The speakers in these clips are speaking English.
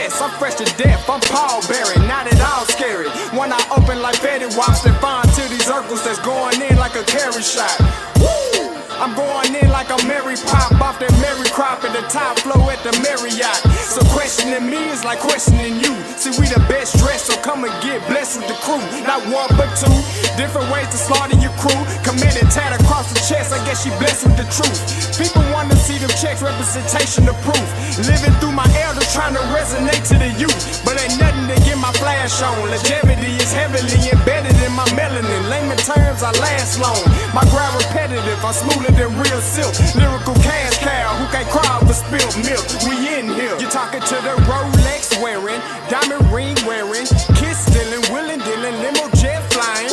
chest. I'm fresh to death, I'm Paul Berry, not at all scary. When I open like Betty Wops, then find to these circles that's going in like a carry shot. Woo! I'm going in like a Mary Pop off that Mary Crop at the top flow at the Marriott. So questioning me is like questioning you. See, we the best dressed, so come and get blessed with the crew. Not one but two, different ways to slaughter your crew. Committed tat across the chest, I guess she blessed with the truth. People want to see them checks, representation of proof. Living through my elders, trying to resonate to the youth. But ain't nothing to get my flash on. Longevity is heavily embedded in my melanin. Layman terms, I last long. My grind repetitive, I'm smoother than real silk. Lyrical cash cow who can't cry over spilled milk. We in here. You're talking to the Rolex wearing, diamond ring wearing, kiss stealing, willing dealing, limo jet flying.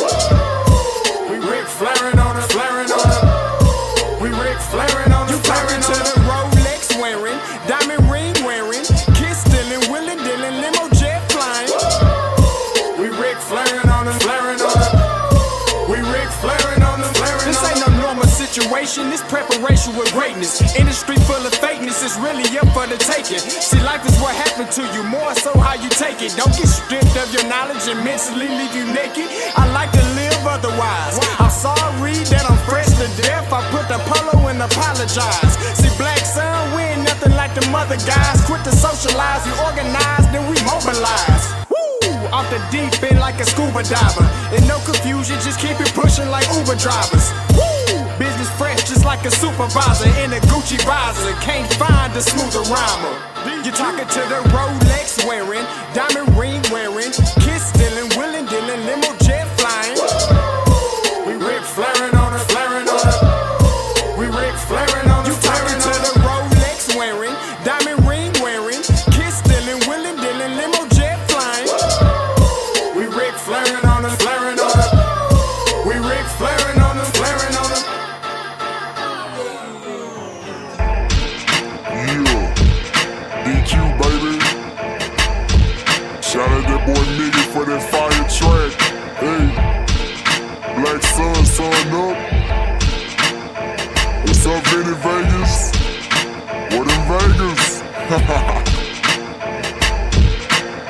We Rick flaring on us, flaring on us. We Rick flaring on us. You talking to the Rolex wearing, diamond ring wearing, kiss stealing, willing dealing, limo jet flying. We Rick flaring on us, flaring on us. We Rick flaring on us, flaring on us. This ain't no normal situation, this preparation with greatness. Industry full of fakeness, it's really up for the taking. See, life is what happened to you, more so how you take it. Don't get stripped of your knowledge and mentally leave you naked. I like to live otherwise. I'm sorry that I'm fresh to death. I put the polo and apologize. See, Black Sun, we ain't nothing like the mother guys. Quit to socialize, we organize, then we mobilize. Off the deep end like a scuba diver. And no confusion, just keep it pushing like Uber drivers. Woo! Business fresh just like a supervisor in a Gucci visor. Can't find a smoother rhymer. You're talking to the Rolex wearing, diamond ring wearing, kiss stealing, willing dealing, limo jet flying. We Rick flaring on us, flaring on us. We Rick flaring on us. You talking to the Rolex wearing, diamond ring wearing, kiss stealing, willing dealing, limo jet flying. We Rick flaring on us, flaring on us. We Rick flaring on us, flaring on us. Yeah, DQ baby. Shout out that boy Nigga for that fire track. Hey, Black Sun, sun up. What's up, Vinny Vegas? What in Vegas?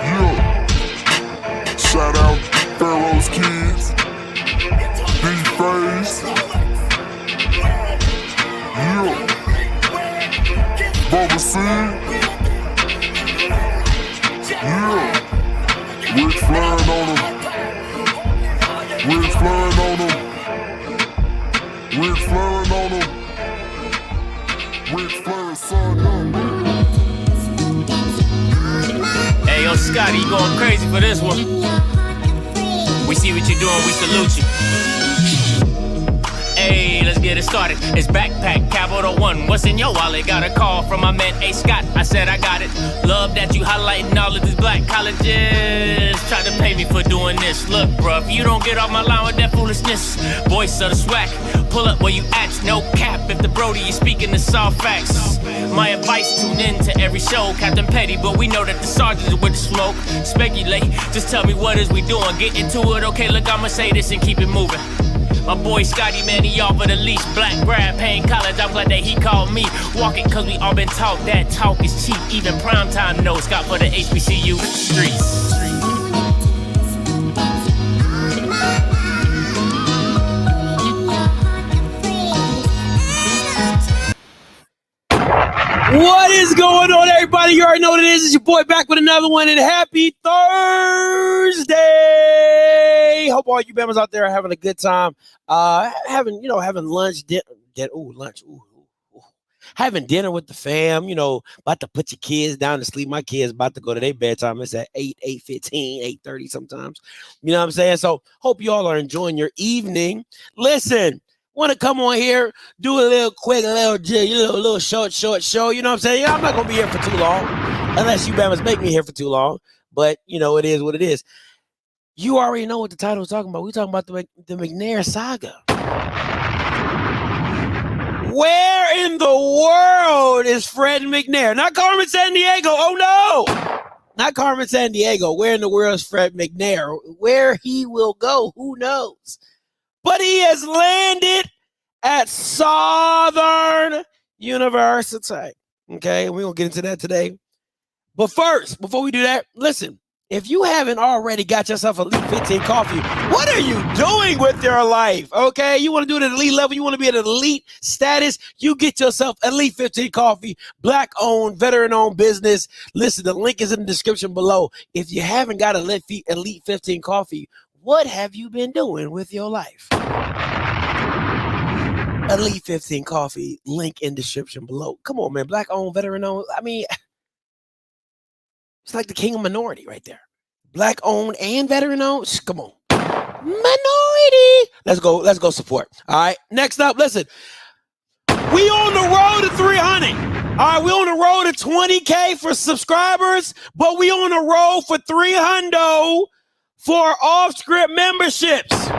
Yeah. Shout out Pharaoh's Kids, D-Phase, yeah, Bubba C, yeah, Rick flaring on them, Rick flaring on them, Rick flaring on them, Rick flaring son up. Hey, yo, Scotty, you going crazy for this one. We see what you're doing, we salute you. Hey, let's get it started. It's Backpack Capital One. What's in your wallet? Got a call from my man A. Scott. I said I got it. Love that you highlighting all of these black colleges. Try to pay me for doing this. Look, bruh, if you don't get off my line with that foolishness, voice of the swag, pull up where you at, no cap. If the Brody is speaking the soft facts, my advice, tune in to every show. Captain Petty, but we know that the sergeant is with the smoke. Speculate, just tell me what is we doing. Get into it, okay, look, I'ma say this and keep it moving. My boy Scotty, man, he offered a leash. Black grad, paying college, I'm glad that he called me. Walking cause we all been taught that talk is cheap. Even primetime knows Scott for the HBCU streets. What is going on, everybody? You already know what it is. It's your boy back with another one, and happy Thursday. Hope all you members out there are having a good time. Having lunch, having dinner with the fam. About to put your kids down to sleep. My kids about to go to their bedtime. It's at 8:15, 8:30 sometimes. You know what I'm saying? So hope you all are enjoying your evening. Listen. Want to come on here, do a little quick, little short show. You know what I'm saying? Yeah, I'm not going to be here for too long, unless you Bammers make me here for too long. But, it is what it is. You already know what the title is talking about. We're talking about the Mcnair Saga. Where in the world is Fred McNair? Not Carmen Sandiego. Oh, no. Not Carmen Sandiego. Where in the world is Fred McNair? Where he will go, who knows? But he has landed at Southern University. Okay, we're going to get into that today. But first, before we do that, listen, if you haven't already got yourself Elite 15 coffee, what are you doing with your life? Okay, you want to do it at elite level, you want to be at an elite status, you get yourself Elite 15 coffee, black-owned, veteran-owned business. Listen, the link is in the description below. If you haven't got Elite 15 coffee, what have you been doing with your life? Elite 15 coffee, link in description below. Come on, man, black-owned, veteran-owned. I mean, it's like the king of minority right there. Black owned and veteran owned. Come on. Minority. Let's go support. All right. Next up, listen. We on the road to 300. All right. We on the road to 20K for subscribers, but we on the road for 300 for Offscript memberships.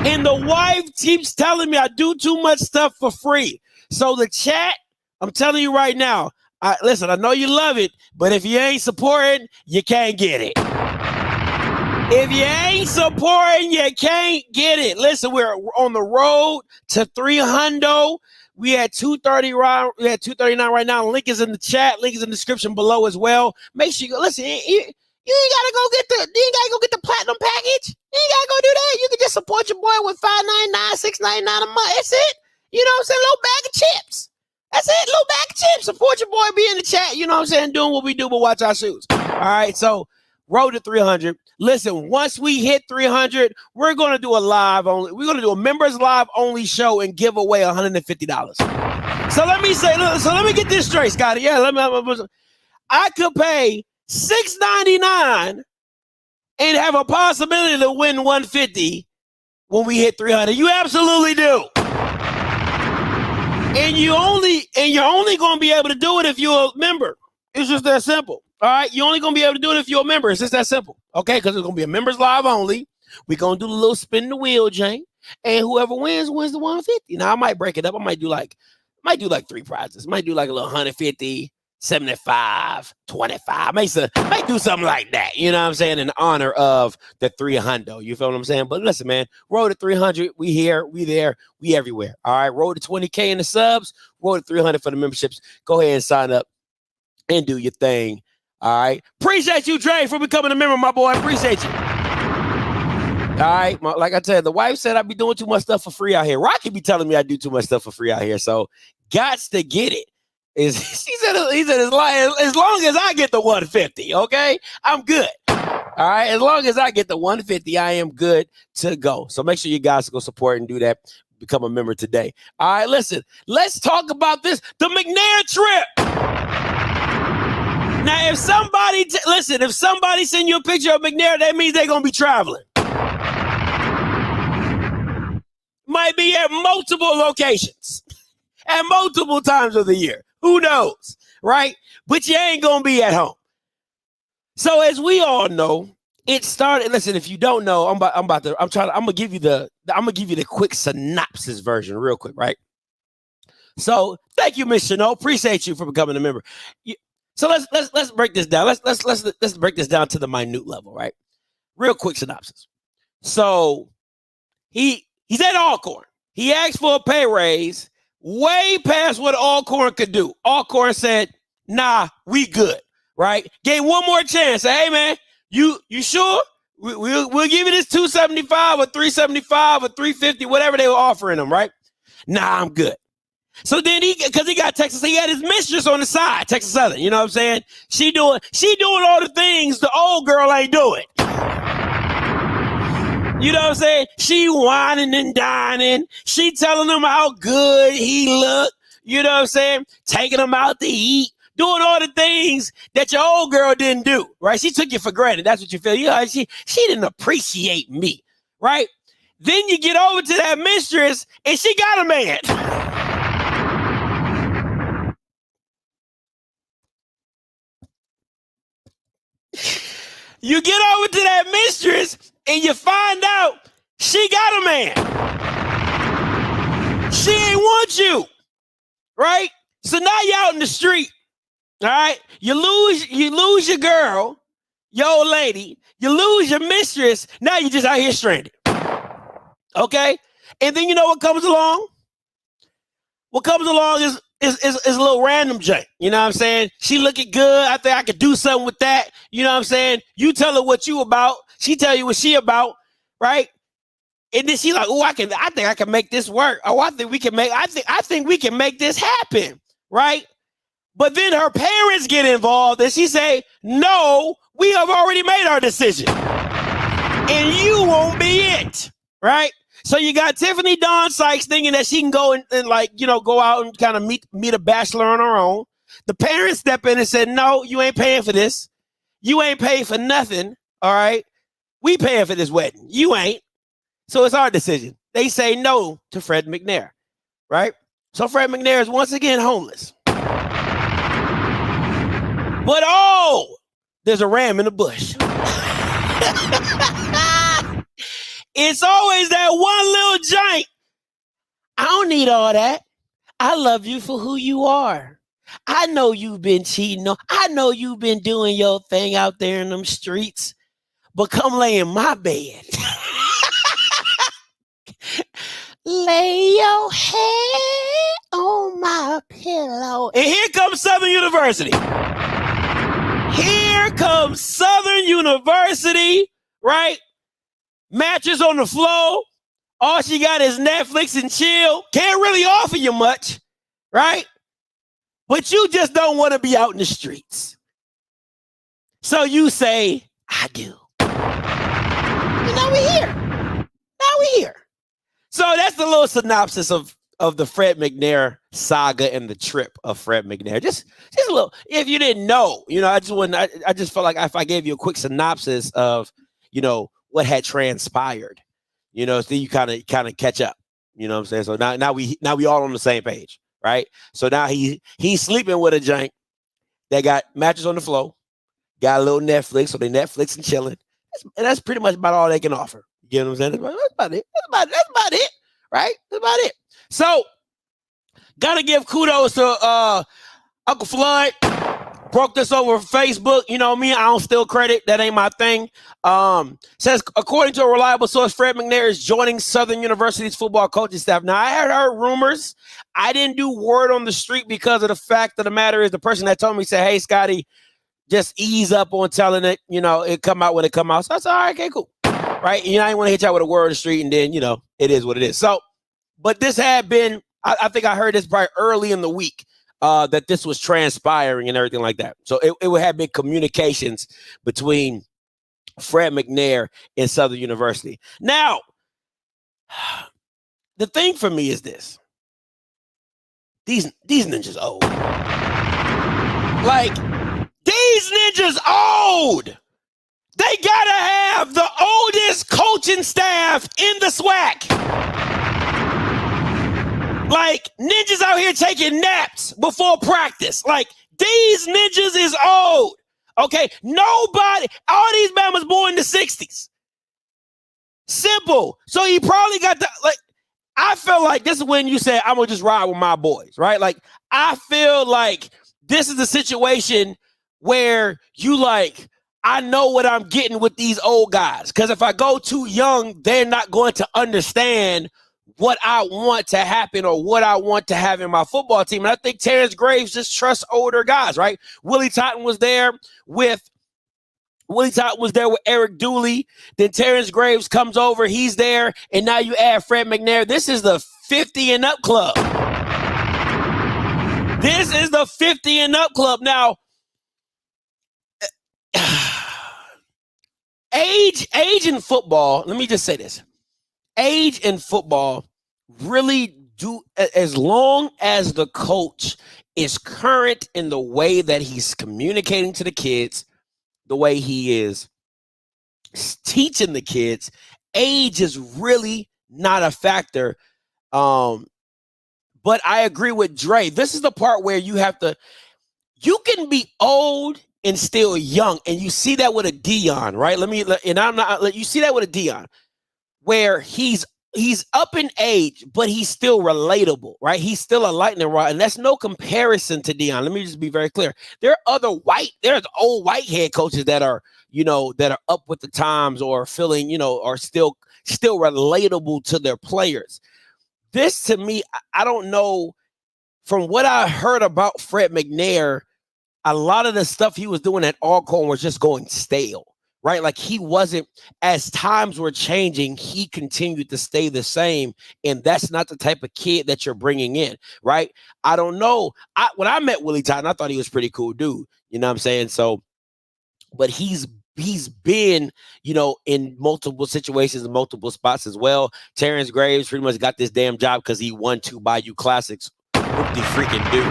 And the wife keeps telling me I do too much stuff for free. So the chat, I'm telling you right now, listen, I know you love it, but if you ain't supporting, you can't get it. If you ain't supporting, you can't get it. Listen, we're on the road to 300. We at 230. We at 239 right now. Link is in the chat. Link is in the description below as well. Make sure you go. Listen, you ain't gotta go get the platinum package. You ain't gotta go do that. You can just support your boy with $5.99, $6.99 a month. That's it. You know what I'm saying? A little bag of chips. That's it, little bag of chips. Support your boy, be in the chat, you know what I'm saying, doing what we do, but watch our shoes. All right, so road to 300. Listen, once we hit 300, we're going to do a live only. We're going to do a members live only show and give away $150. So let me get this straight, Scotty. Yeah, I could pay $6.99 and have a possibility to win $150 when we hit 300. You absolutely do. And you're only going to be able to do it if you're a member. It's just that simple. All right. You're only going to be able to do it if you're a member. It's just that simple. Okay. Because it's going to be a members live only. We're going to do the little spin the wheel, Jane. And whoever wins the 150. Now I might break it up. I might do like 3 prizes. Might do like a little 150, 75, 25. Might do something like that. You know what I'm saying? In honor of the 300. You feel what I'm saying? But listen, man, road to 300. We here, we there, we everywhere. All right. Road to 20K in the subs. Road to 300 for the memberships. Go ahead and sign up and do your thing. All right. Appreciate you, Dre, for becoming a member, my boy. Appreciate you. All right. Like I said, the wife said I be doing too much stuff for free out here. Rocky be telling me I do too much stuff for free out here. So gots to get it. He said as long as I get the 150, okay, I'm good. All right, as long as I get the 150, I am good to go. So make sure you guys go support and do that. Become a member today. All right, listen, let's talk about this. The Mcnair trip. Now, if somebody send you a picture of Mcnair, that means they're gonna be traveling. Might be at multiple locations at multiple times of the year. Who knows, right? But you ain't gonna be at home. So as we all know, it started. Listen, if you don't know, I'm gonna give you the quick synopsis version, real quick, right? So thank you, Miss Chanel. Appreciate you for becoming a member. So let's break this down. Let's break this down to the minute level, right? Real quick synopsis. So he's at Alcorn. He asked for a pay raise. Way past what Alcorn could do. Alcorn said, nah, we good, right? Gave one more chance. Say, hey, man, you sure? We'll give you this 275 or 375 or 350, whatever they were offering him, right? Nah, I'm good. So then because he got Texas, he had his mistress on the side, Texas Southern, you know what I'm saying? She doing all the things the old girl ain't doing. You know what I'm saying? She whining and dining. She telling him how good he looked. You know what I'm saying? Taking him out to eat. Doing all the things that your old girl didn't do, right? She took you for granted. That's what you feel. You know, she didn't appreciate me, right? Then you get over to that mistress and she got a man. You get over to that mistress and you find out she got a man. She ain't want you, right? So now you're out in the street, all right? You lose your girl, your old lady. You lose your mistress. Now you're just out here stranded, okay? And then you know what comes along? What comes along a little random jank. You know what I'm saying? She looking good. I think I could do something with that. You know what I'm saying? You tell her what you about. She tell you what she about, right? And then she like, oh, I think I can make this work. Oh, I think we can make this happen, right? But then her parents get involved and she say, no, we have already made our decision. And you won't be it, right? So you got Tiffany Dawn Sykes thinking that she can go and like, you know, go out and kind of meet a bachelor on her own. The parents step in and said, no, you ain't paying for this. You ain't paying for nothing, all right? We paying for this wedding. You ain't. So it's our decision. They say no to Fred Mcnair, right? So Fred Mcnair is once again homeless. But oh, there's a ram in the bush. It's always that one little giant. I don't need all that. I love you for who you are. I know you've been cheating. I know you've been doing your thing out there in them streets. But come lay in my bed. Lay your head on my pillow. And here comes Southern University. Here comes Southern University, right? Mattress on the floor. All she got is Netflix and chill. Can't really offer you much, right? But you just don't want to be out in the streets. So you say, I do. And now we're here. So that's the little synopsis of the Fred Mcnair saga and the trip of Fred Mcnair. Just a little, if you didn't know, you know, I just felt like if I gave you a quick synopsis of, you know, what had transpired, you know, so you kind of catch up, you know what I'm saying? So now we all on the same page, right? So now he's sleeping with a jank that got mattress on the floor, got a little Netflix, so they Netflix and chilling. And that's pretty much about all they can offer. You know what I'm saying? That's about it. That's about it, right? That's about it. So, gotta give kudos to Uncle Floyd. Broke this over Facebook. You know me, I don't steal credit. That ain't my thing. Says, according to a reliable source, Fred Mcnair is joining Southern University's football coaching staff. Now, I had heard rumors. I didn't do word on the street because of the fact of the matter is the person that told me said, hey, Scotty, just ease up on telling it. You know, it come out when it come out. So I said, all right, okay, cool. Right? You know, I didn't want to hit you out with a word on the street and then, you know, it is what it is. So, but this had been, I think I heard this probably early in the week. That this was transpiring and everything like that. So it would have been communications between Fred Mcnair and Southern University. Now, the thing for me is this. These ninjas old. Like, these ninjas old. They gotta have the oldest coaching staff in the SWAC. Like, ninjas out here taking naps before practice. Like, these ninjas is old. Okay? Nobody, all these Bama's born in the 60s. Simple. So he probably got the, like, I feel like this is when you say, I'm going to just ride with my boys, right? Like, I feel like this is a situation where you like, I know what I'm getting with these old guys. Because if I go too young, they're not going to understand what I want to happen or what I want to have in my football team. And I think Terrence Graves just trusts older guys, right? Willie Totten was there with Eric Dooley. Then Terrence Graves comes over. He's there. And now you add Fred Mcnair. This is the 50 and up club. This is the 50 and up club. Now, age in football, let me just say this. Age in football really do, as long as the coach is current in the way that he's communicating to the kids, the way he is teaching the kids, age is really not a factor. But I agree with Dre. This is the part where you can be old and still young. And you see that with a Dion, right? You see that with a Dion. Where he's up in age, but he's still relatable, right? He's still a lightning rod, and that's no comparison to Dion. Let me just be very clear. There's old white head coaches that are up with the times or feeling, you know, are still relatable to their players. This to me, I don't know from what I heard about Fred McNair, a lot of the stuff he was doing at Alcorn was just going stale, right? Like he wasn't, as times were changing, he continued to stay the same. And that's not the type of kid that you're bringing in, right? I don't know. When I met Willie Totten, I thought he was a pretty cool dude. You know what I'm saying? So, but he's been, in multiple situations, in multiple spots as well. Terrence Graves pretty much got this damn job because he won 2 Bayou Classics. What the freaking do,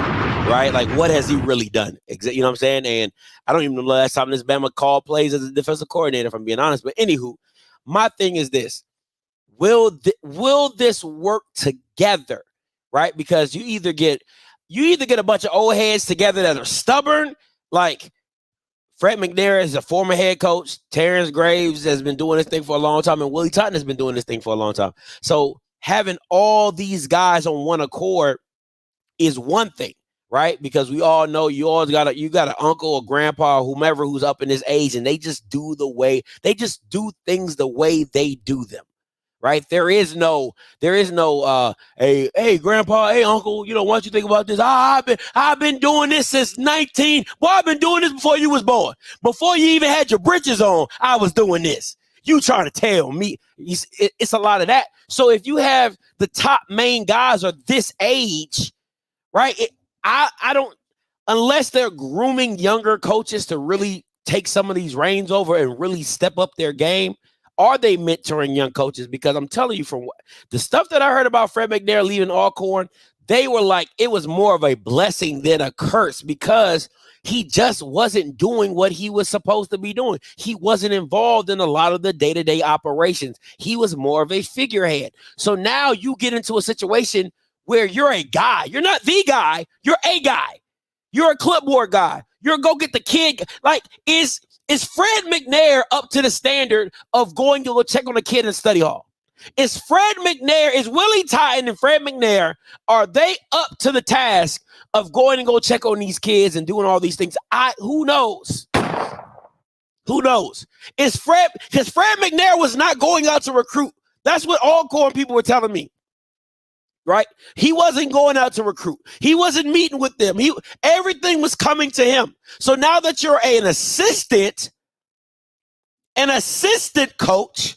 right? Like, what has he really done? You know what I'm saying? And I don't even know the last time this Bama called plays as a defensive coordinator, if I'm being honest. But anywho, my thing is this: will this work together, right? Because you either get a bunch of old heads together that are stubborn, like Fred McNair is a former head coach. Terrence Graves has been doing this thing for a long time, and Willie Totten has been doing this thing for a long time. So having all these guys on one accord is one thing, right? Because we all know you got an uncle or grandpa or whomever who's up in this age, and they just do things the way they do them, right? There is no hey grandpa, hey uncle, what don't you think about this? I've been doing this since 19. Well, I've been doing this before you was born. Before you even had your britches on, I was doing this. You trying to tell me? It's a lot of that. So if you have the top main guys are this age, right? I don't, unless they're grooming younger coaches to really take some of these reins over and really step up their game. Are they mentoring young coaches? Because I'm telling you, from the stuff that I heard about Fred McNair leaving Alcorn, they were like, it was more of a blessing than a curse because he just wasn't doing what he was supposed to be doing. He wasn't involved in a lot of the day-to-day operations. He was more of a figurehead. So now you get into a situation where you're a guy. You're not the guy. You're a guy. You're a clipboard guy. You're a go get the kid. Like, is Fred McNair up to the standard of going to go check on a kid in study hall? Is Willie Totten and Fred McNair, are they up to the task of going and go check on these kids and doing all these things? Who knows? Who knows? Because Fred McNair was not going out to recruit. That's what Alcorn people were telling me. Right? He wasn't going out to recruit. He wasn't meeting with them. Everything was coming to him. So now that you're an assistant coach,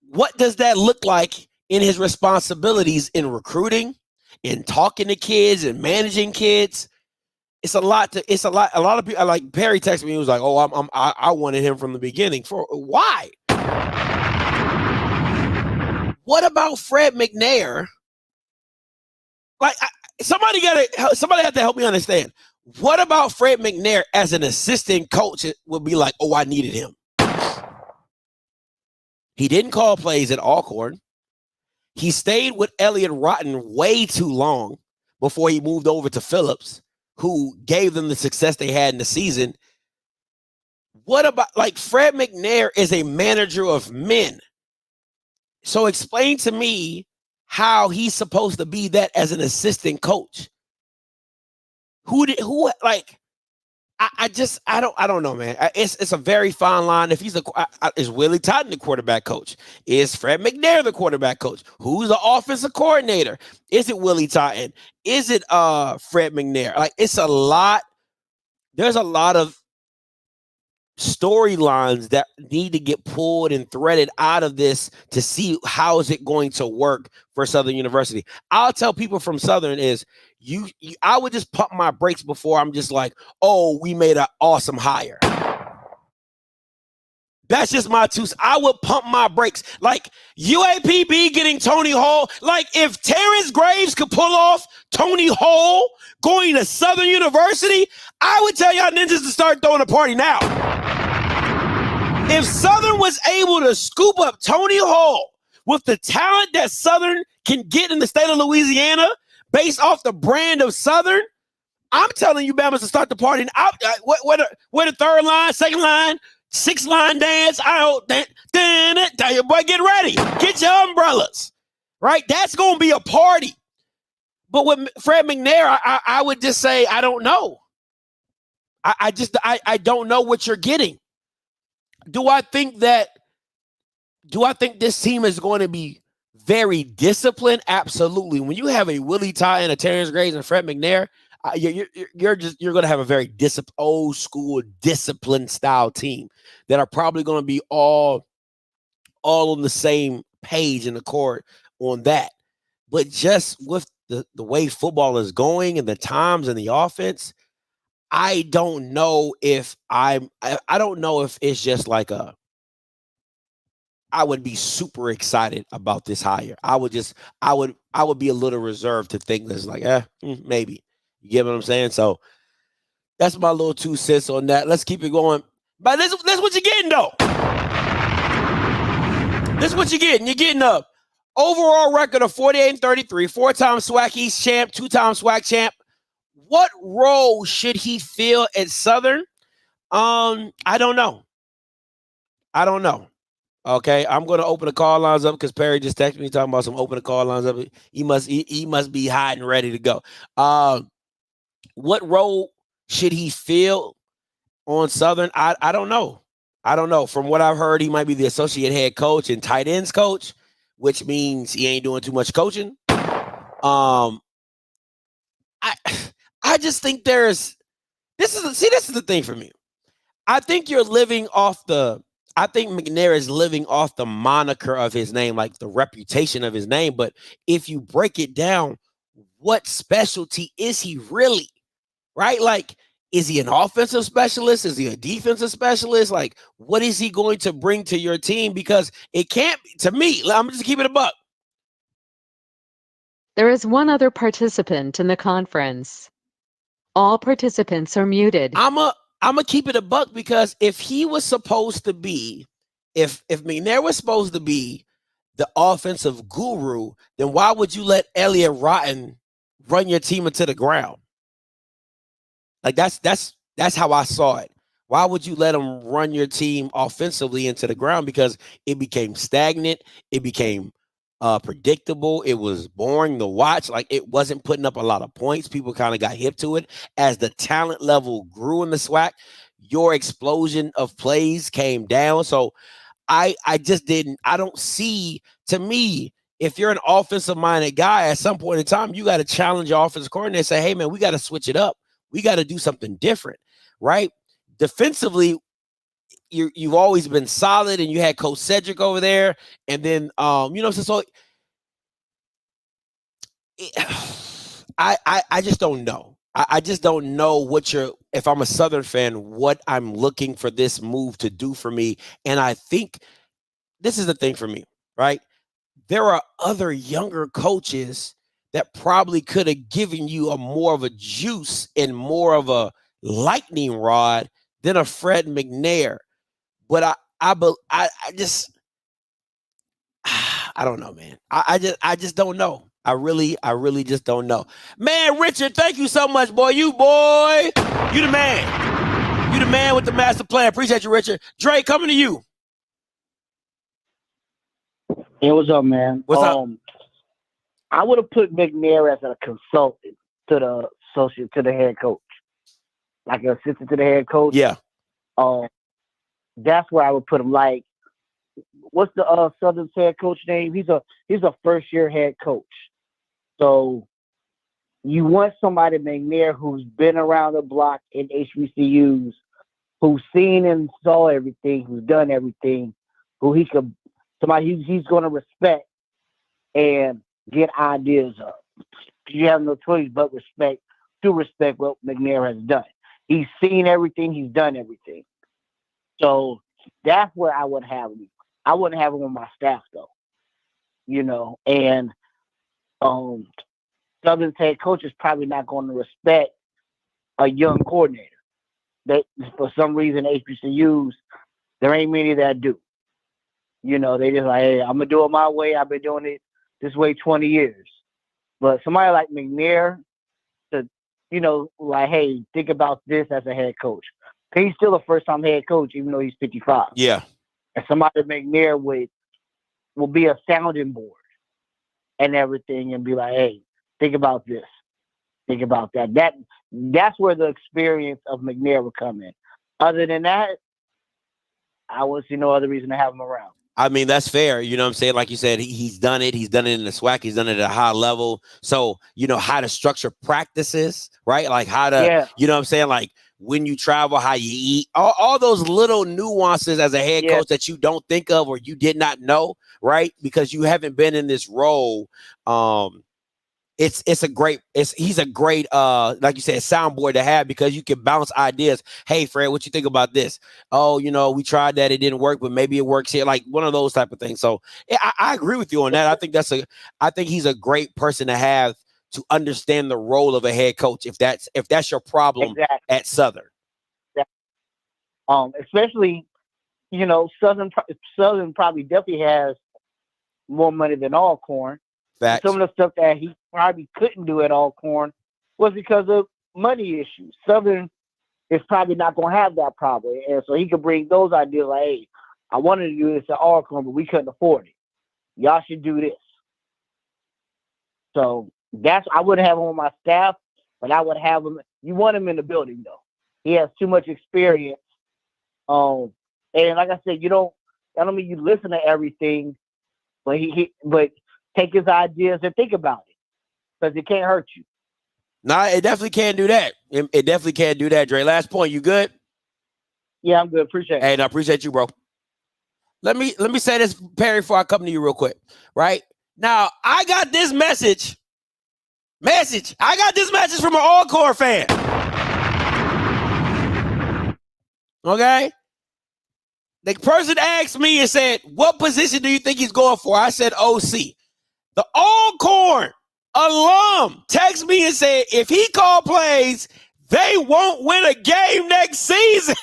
what does that look like in his responsibilities in recruiting, in talking to kids and managing kids? It's a lot. A lot of people, like Perry texted me. He was like, "Oh, I wanted him from the beginning." For why? What about Fred McNair? Like, somebody had to help me understand. What about Fred McNair as an assistant coach would be like, oh, I needed him. He didn't call plays at Alcorn. He stayed with Elliott Rotten way too long before he moved over to Phillips, who gave them the success they had in the season. What about, like, Fred McNair is a manager of men. So explain to me how he's supposed to be that as an assistant coach. I don't know, man. It's a very fine line. If he's is Willie Totten the quarterback coach? Is Fred McNair the quarterback coach? Who's the offensive coordinator? Is it Willie Totten? Is it Fred McNair? Like, it's a lot. There's a lot of storylines that need to get pulled and threaded out of this to see how is it going to work for Southern University. I'll tell people from Southern is I would just pump my brakes before I'm just like, oh, we made an awesome hire. That's just my two. I would pump my brakes. Like, UAPB getting Tony Hall. Like, if Terrence Graves could pull off Tony Hall going to Southern University, I would tell y'all ninjas to start throwing a party now. If Southern was able to scoop up Tony Hall with the talent that Southern can get in the state of Louisiana based off the brand of Southern, I'm telling you, Bama's to start the party. Where the third line, second line, sixth line dance? Tell your boy, get ready. Get your umbrellas, right? That's going to be a party. But with Fred McNair, I would just say, I don't know. I don't know what you're getting. Do I think this team is going to be Very disciplined, absolutely. When you have a Willie Ty and a Terrence Graves and Fred McNair, you're going to have a very old school disciplined style team that are probably going to be all on the same page in the court on that. But just with the way football is going and the times and the offense, I don't know if I don't know if it's just like I would be super excited about this hire. I would be a little reserved to think this like, maybe. You get what I'm saying? So that's my little 2 cents on that. Let's keep it going. But this what you're getting though. This is what you're getting. You're getting a overall record of 48-33, 4-time SWAC East champ, 2-time SWAC champ. What role should he fill at Southern? I don't know. Okay, I'm going to open the call lines up because Perry just texted me talking about some open the call lines up. He must be hot and ready to go. What role should he fill on Southern? I don't know. From what I've heard, he might be the associate head coach and tight ends coach, which means he ain't doing too much coaching. I just think this is the thing for me. I think McNair is living off the moniker of his name, like the reputation of his name. But if you break it down, what specialty is he really? Right? Like, is he an offensive specialist? Is he a defensive specialist? Like, what is he going to bring to your team? Because it can't, to me, I'm just keeping it a buck. There is one other participant in the conference. All participants are muted. I'm gonna keep it a buck because if McNair was supposed to be the offensive guru, then why would you let Elliot Rotten run your team into the ground? Like that's how I saw it. Why would you let him run your team offensively into the ground? Because it became stagnant. It became predictable. It was boring to watch. Like, it wasn't putting up a lot of points. People kind of got hip to it. As the talent level grew in the SWAC, your explosion of plays came down. So I don't see, to me, if you're an offensive minded guy, at some point in time, you got to challenge your offensive coordinator and say, hey man, we got to switch it up. We got to do something different, right? Defensively, you've always been solid, and you had Coach Cedric over there, and then so I just don't know. I just don't know if I'm a Southern fan, what I'm looking for this move to do for me. And I think this is the thing for me, right? There are other younger coaches that probably could have given you a more of a juice and more of a lightning rod than a Fred McNair. But I don't know, man. I just don't know. I really just don't know. Man, Richard, thank you so much, boy. You the man. You the man with the master plan. Appreciate you, Richard. Dre, coming to you. Hey, what's up, man? What's up? I would have put McNair as a consultant to the associate to the head coach, like an assistant to the head coach. Yeah. That's where I would put him. Like, what's the Southern's head coach name? He's a first year head coach. So you want somebody, McNair, who's been around the block in HBCUs, who's seen and saw everything, who's done everything, he's going to respect and get ideas of. You have no choice but respect what McNair has done. He's seen everything. He's done everything. So that's where I would have him. I wouldn't have him on my staff though. And Southern's head coach is probably not going to respect a young coordinator. That for some reason HBCUs, there ain't many that do. They just like, hey, I'm gonna do it my way. I've been doing it this way 20 years. But somebody like McNair, like, hey, think about this as a head coach. He's still a first-time head coach, even though he's 55. Yeah. And somebody McNair will be a sounding board and everything, and be like, hey, think about this, think about that. That's where the experience of McNair would come in. Other than that, I would see no other reason to have him around. I mean, that's fair. You know what I'm saying? Like you said, he's done it. He's done it in the SWAC. He's done it at a high level. So, you know, how to structure practices, right? Like how to, Yeah. you know what I'm saying? Like when you travel, how you eat, all those little nuances as a head Yeah. coach that you don't think of or you did not know, right? Because you haven't been in this role. He's a great like you said, soundboard to have, because you can bounce ideas. Hey Fred, what you think about this? Oh, you know, we tried that, it didn't work, but maybe it works here. Like one of those type of things. So yeah, I agree with you on that. I think he's a great person to have to understand the role of a head coach if that's your problem Exactly. at Southern. Especially, you know, Southern probably definitely has more money than Alcorn. Facts. Some of the stuff that he probably couldn't do at Alcorn was because of money issues. Southern is probably not going to have that problem, and so he could bring those ideas like, "Hey, I wanted to do this at Alcorn, but we couldn't afford it. Y'all should do this." So I wouldn't have him on my staff, but I would have him. You want him in the building though. He has too much experience. And like I said, I don't mean you listen to everything, but but take his ideas and think about it, because it can't hurt you. Nah, it definitely can't do that. It definitely can't do that, Dre. Last point, you good? Yeah, I'm good. Appreciate it. Hey, I appreciate you, bro. Let me say this, Perry, before I come to you real quick. Right now, I got this message. I got this message from an Alcorn fan. Okay? The person asked me and said, what position do you think he's going for? I said OC. The Alcorn alum texted me and said, if he call plays, they won't win a game next season.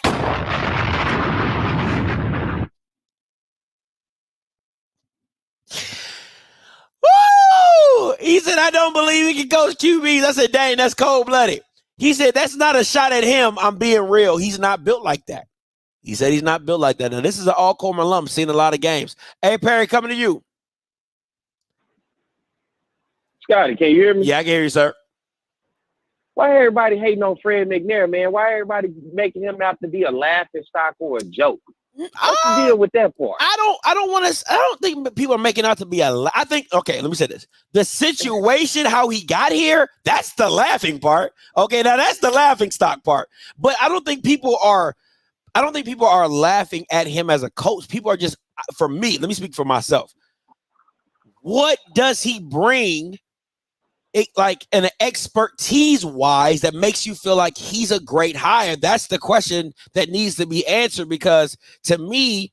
Woo! He said, I don't believe he can coach QBs. I said, dang, that's cold-blooded. He said, that's not a shot at him. I'm being real. He's not built like that. He said he's not built like that. Now, this is an Alcorn alum, seen a lot of games. Hey, Perry, coming to you. Scotty, can you hear me? Yeah, I can hear you, sir. Why everybody hating on Fred McNair, man? Why everybody making him out to be a laughing stock or a joke? What's the deal with that part? I don't think people are making out to be I think, okay, let me say this. The situation, how he got here, that's the laughing part. Okay, now that's the laughing stock part. But I don't think people are laughing at him as a coach. People are just, for me, let me speak for myself. What does he bring, like an expertise wise, that makes you feel like he's a great hire? That's the question that needs to be answered, because to me,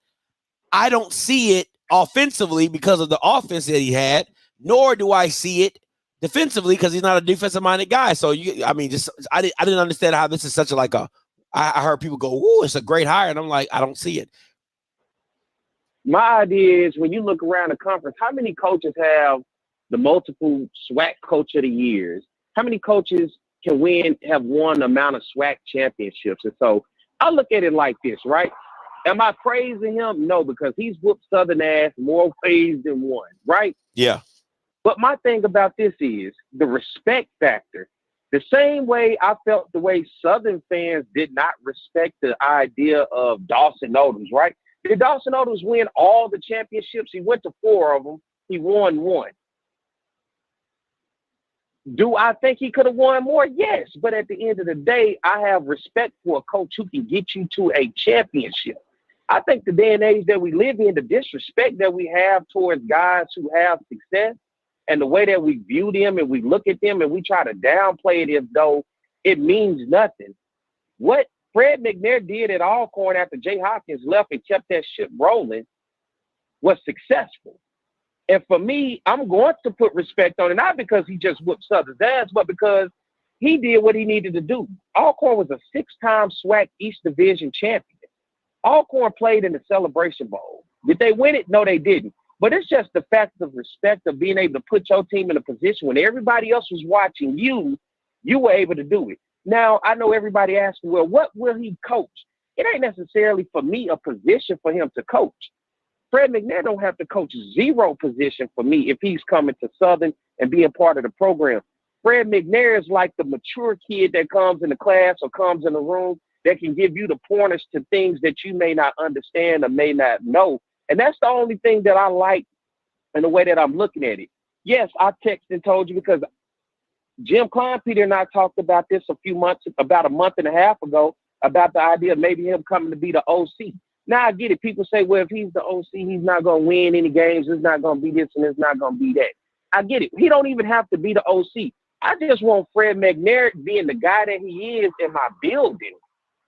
I don't see it offensively because of the offense that he had, nor do I see it defensively because he's not a defensive minded guy. So I didn't understand how this is such I heard people go, "Ooh, it's a great hire," and I'm like, I don't see it. My idea is, when you look around the conference, how many coaches have the multiple SWAC coach of the years? How many coaches have won the amount of SWAC championships? And so I look at it like this, right? Am I praising him? No, because he's whooped Southern ass more ways than one, right? Yeah. But my thing about this is the respect factor. The same way I felt the way Southern fans did not respect the idea of Dawson Odoms, right? Did Dawson Odoms win all the championships? He went to 4 of them. He won 1. Do I think he could have won more? Yes. But at the end of the day, I have respect for a coach who can get you to a championship. I think the day and age that we live in, the disrespect that we have towards guys who have success, and the way that we view them and we look at them and we try to downplay it as though it means nothing. What Fred McNair did at Alcorn after Jay Hopkins left and kept that ship rolling was successful. And for me, I'm going to put respect on it, not because he just whooped Southern's ass, but because he did what he needed to do. Alcorn was a 6-time SWAC East Division champion. Alcorn played in the Celebration Bowl. Did they win it? No, they didn't. But it's just the fact of respect of being able to put your team in a position when everybody else was watching you, you were able to do it. Now, I know everybody asking, well, what will he coach? It ain't necessarily, for me, a position for him to coach. Fred McNair don't have to coach 0 position for me if he's coming to Southern and being part of the program. Fred McNair is like the mature kid that comes in the class or comes in the room that can give you the pointers to things that you may not understand or may not know. And that's the only thing that I like in the way that I'm looking at it. Yes, I texted and told you because Jim Kleinpeter and I talked about this about a month and a half ago, about the idea of maybe him coming to be the OC. Now I get it. People say, well, if he's the OC, he's not going to win any games. It's not going to be this and it's not going to be that. I get it. He don't even have to be the OC. I just want Fred McNair being the guy that he is in my building.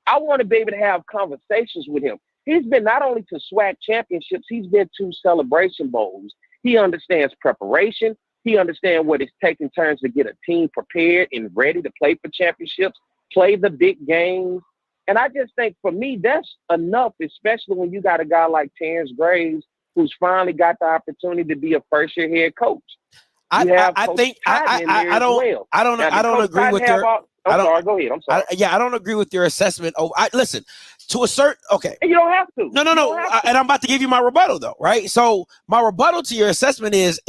I want to be able to have conversations with him. He's been not only to SWAC championships, he's been to Celebration Bowls. He understands preparation. He understands what it's taking turns to get a team prepared and ready to play for championships, play the big games. And I just think for me, that's enough, especially when you got a guy like Terrence Graves, who's finally got the opportunity to be a first-year head coach. I don't agree with your. I'm sorry. Go ahead. I'm sorry. I don't agree with your assessment. Listen, to a certain, okay. And you don't have to. No. And I'm about to give you my rebuttal though, right? So my rebuttal to your assessment is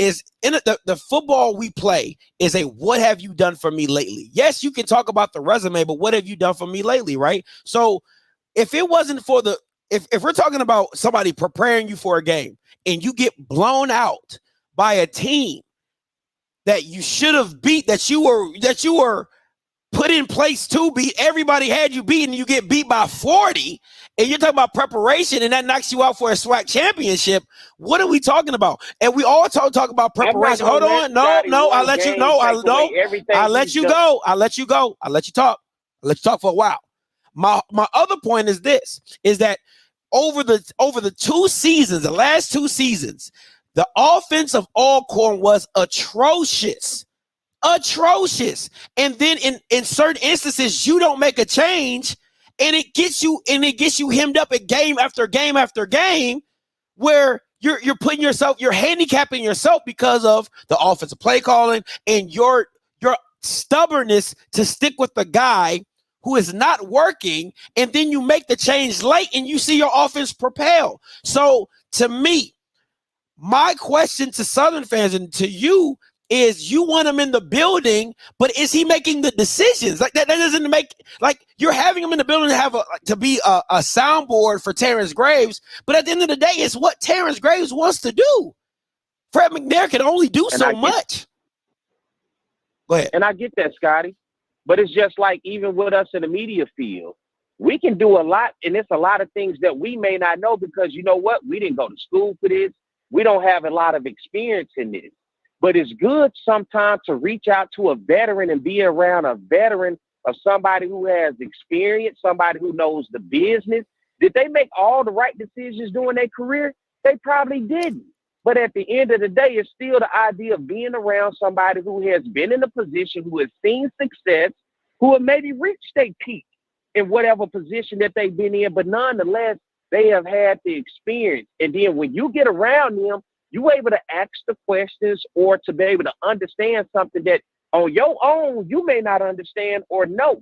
in the football we play is a what have you done for me lately? Yes, you can talk about the resume, but what have you done for me lately, right? So if it wasn't for if we're talking about somebody preparing you for a game and you get blown out by a team that you should have beat, that you were put in place to beat, everybody had you beat, and you get beat by 40, and you're talking about preparation, and that knocks you out for a SWAC championship. What are we talking about? And we all talk about preparation. Hold on, I'll let you know. I'll let you go. I'll let you go. I'll let you talk. I'll let you talk for a while. My other point is this: is that over the 2 seasons, the last 2 seasons, the offense of Alcorn was atrocious. And then in certain instances, you don't make a change, and it gets you hemmed up at game after game after game, where you're putting yourself, you're handicapping yourself because of the offensive play calling and your stubbornness to stick with the guy who is not working, and then you make the change late and you see your offense propel. So to me, my question to Southern fans and to you is, you want him in the building, but is he making the decisions? Like that doesn't make, like, you're having him in the building to be a soundboard for Terrence Graves, but at the end of the day, it's what Terrence Graves wants to do. Fred McNair can only do so much. Go ahead. And I get that, Scotty, but it's just like even with us in the media field, we can do a lot, and it's a lot of things that we may not know because, you know what, we didn't go to school for this. We don't have a lot of experience in this. But it's good sometimes to reach out to a veteran and be around a veteran of somebody who has experience, somebody who knows the business. Did they make all the right decisions during their career? They probably didn't. But at the end of the day, it's still the idea of being around somebody who has been in a position, who has seen success, who have maybe reached their peak in whatever position that they've been in. But nonetheless, they have had the experience. And then when you get around them, you're able to ask the questions or to be able to understand something that on your own you may not understand or know.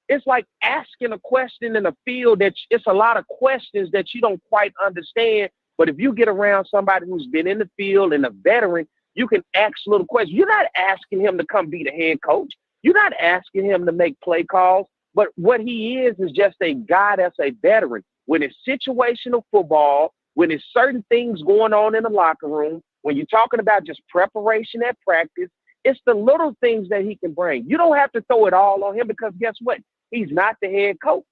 It's like asking a question in a field that it's a lot of questions that you don't quite understand. But if you get around somebody who's been in the field and a veteran, you can ask little questions. You're not asking him to come be the head coach. You're not asking him to make play calls. But what he is just a guy that's a veteran. When it's situational football, when it's certain things going on in the locker room, when you're talking about just preparation at practice, it's the little things that he can bring. You don't have to throw it all on him because guess what? He's not the head coach.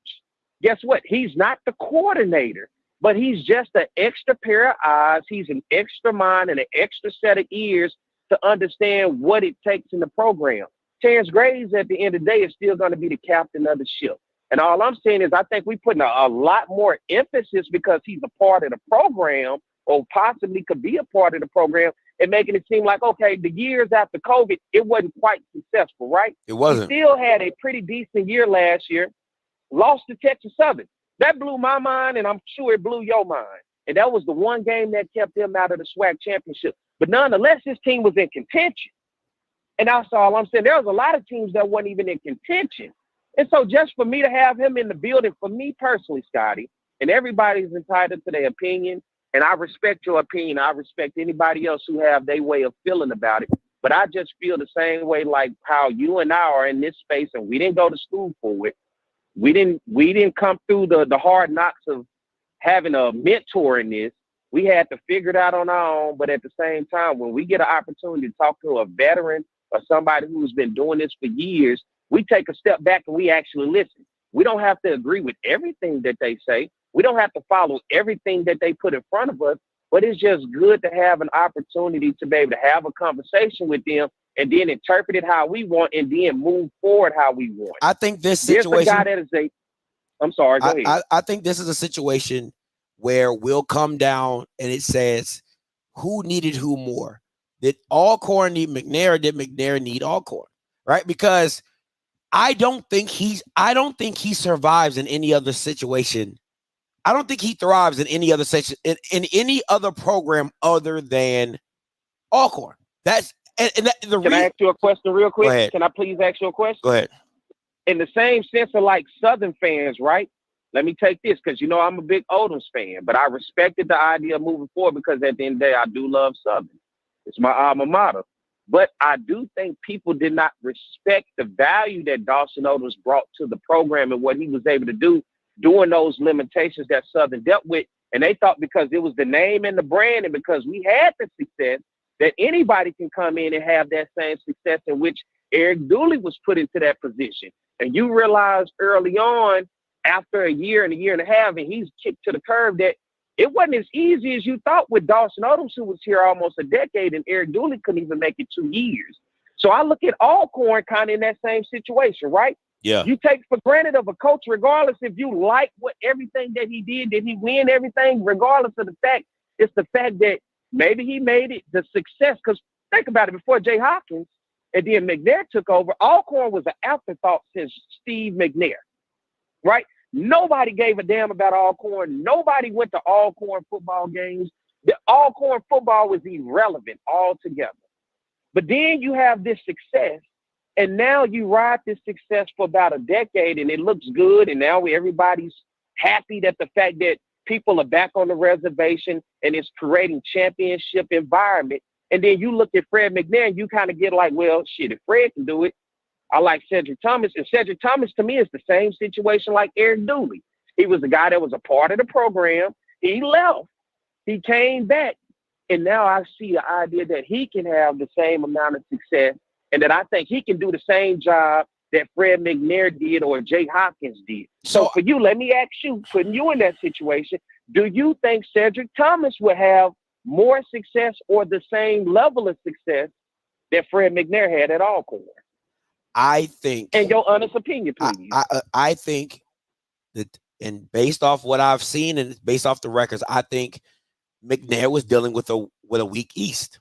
Guess what? He's not the coordinator, but he's just an extra pair of eyes. He's an extra mind and an extra set of ears to understand what it takes in the program. Terrence Graves, at the end of the day, is still going to be the captain of the ship. And all I'm saying is I think we're putting a lot more emphasis because he's a part of the program or possibly could be a part of the program and making it seem like, okay, the years after COVID, it wasn't quite successful, right? It wasn't. He still had a pretty decent year last year, lost to Texas Southern. That blew my mind, and I'm sure it blew your mind. And that was the one game that kept him out of the SWAC championship. But nonetheless, his team was in contention. And that's all I'm saying. There was a lot of teams that weren't even in contention. And so just for me to have him in the building, for me personally, Scotty, and everybody's entitled to their opinion, and I respect your opinion. I respect anybody else who have their way of feeling about it. But I just feel the same way like how you and I are in this space, and we didn't go to school for it. We didn't come through the hard knocks of having a mentor in this. We had to figure it out on our own. But at the same time, when we get an opportunity to talk to a veteran or somebody who's been doing this for years, we take a step back and we actually listen. We don't have to agree with everything that they say. We don't have to follow everything that they put in front of us, but it's just good to have an opportunity to be able to have a conversation with them and then interpret it how we want and then move forward how we want. I think this There's situation. a guy that is a. I'm sorry. Go ahead. I think this is a situation where we'll come down and it says who needed who more. Did Alcorn need Mcnair, or did Mcnair need Alcorn? Right? Because I don't think he survives in any other situation. I don't think he thrives in any other section in any other program other than Alcorn. That's and the Can I ask you a question real quick? Go ahead. Can I please ask you a question? Go ahead. In the same sense of like Southern fans, right? Let me take this because, I'm a big Odoms fan, but I respected the idea of moving forward because at the end of the day, I do love Southern. It's my alma mater. But I do think people did not respect the value that Dawson Odoms brought to the program and what he was able to do during those limitations that Southern dealt with. And they thought because it was the name and the brand and because we had the success that anybody can come in and have that same success in which Eric Dooley was put into that position. And you realize early on, after a year and a half, and he's kicked to the curb that it wasn't as easy as you thought with Dawson Odoms, who was here almost a decade, and Eric Dooley couldn't even make it 2 years. So I look at Alcorn kind of in that same situation, right? Yeah. You take for granted of a coach, regardless if you like everything that he did he win everything, regardless of the fact, it's the fact that maybe he made it the success. Because think about it, before Jay Hopkins and then Mcnair took over, Alcorn was an afterthought since Steve Mcnair, right? Nobody gave a damn about Alcorn. Nobody went to Alcorn football games. The Alcorn football was irrelevant altogether. But then you have this success, and now you ride this success for about a decade, and it looks good, and now everybody's happy that the fact that people are back on the reservation, and it's creating championship environment. And then you look at Fred McNair, and you kind of get like, well, shit, if Fred can do it, I like Cedric Thomas. And Cedric Thomas, to me, is the same situation like Eric Dooley. He was a guy that was a part of the program. He left. He came back. And now I see the idea that he can have the same amount of success and that I think he can do the same job that Fred McNair did or Jay Hopkins did. So for you, let me ask you, putting you in that situation, do you think Cedric Thomas will have more success or the same level of success that Fred McNair had at Alcorn? I think, and your honest opinion, please. I think that, and based off what I've seen and based off the records, I think McNair was dealing with a weak East.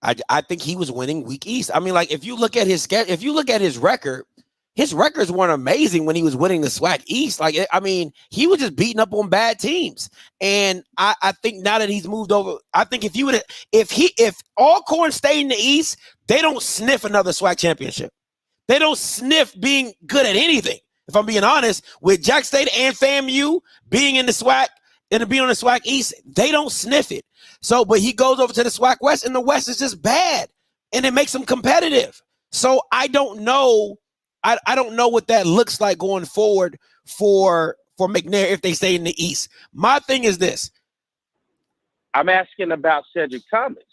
I think he was winning weak East. I mean, like if you look at his schedule, if you look at his records weren't amazing when he was winning the SWAC East. Like, I mean, he was just beating up on bad teams. And I think now that he's moved over, I think if Alcorn stayed in the East, they don't sniff another SWAC championship. They don't sniff being good at anything. If I'm being honest, with Jack State and FAMU being in the SWAC and being on the SWAC East, they don't sniff it. So, but he goes over to the SWAC West, and the West is just bad, and it makes him competitive. So I don't know. I don't know what that looks like going forward for McNair if they stay in the East. My thing is this. I'm asking about Cedric Thomas.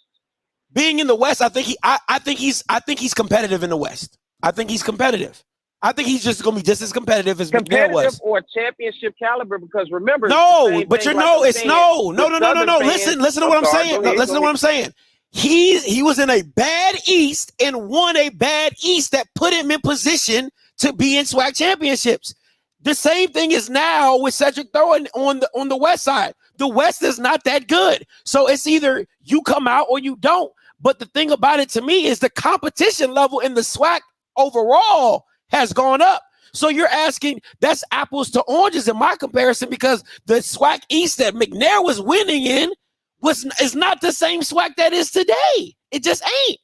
Being in the West, I think he's competitive in the West. I think he's competitive. I think he's just going to be just as competitive as McNair was. Or championship caliber, because remember. No, but no. Listen to what I'm saying. Listen to what I'm saying. He was in a bad East and won a bad East that put him in position to be in SWAC championships. The same thing is now with Cedric Thornton on the West side. The West is not that good. So it's either you come out or you don't. But the thing about it to me is the competition level in the SWAC overall has gone up. So you're asking, that's apples to oranges in my comparison, because the SWAC East that McNair was winning in is not the same SWAC that is today. It just ain't.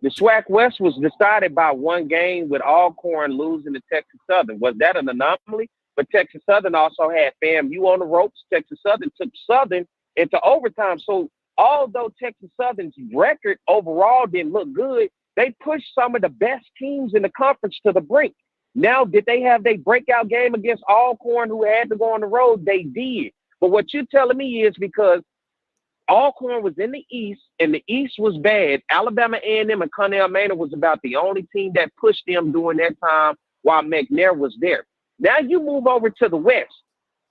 The SWAC West was decided by one game with Alcorn losing to Texas Southern. Was that an anomaly? But Texas Southern also had FAMU on the ropes. Texas Southern took Southern into overtime. So although Texas Southern's record overall didn't look good, they pushed some of the best teams in the conference to the brink. Now, did they have their breakout game against Alcorn, who had to go on the road? They did. But what you're telling me is because Alcorn was in the East, and the East was bad. Alabama A&M and Connell Manor was about the only team that pushed them during that time while Mcnair was there. Now you move over to the West.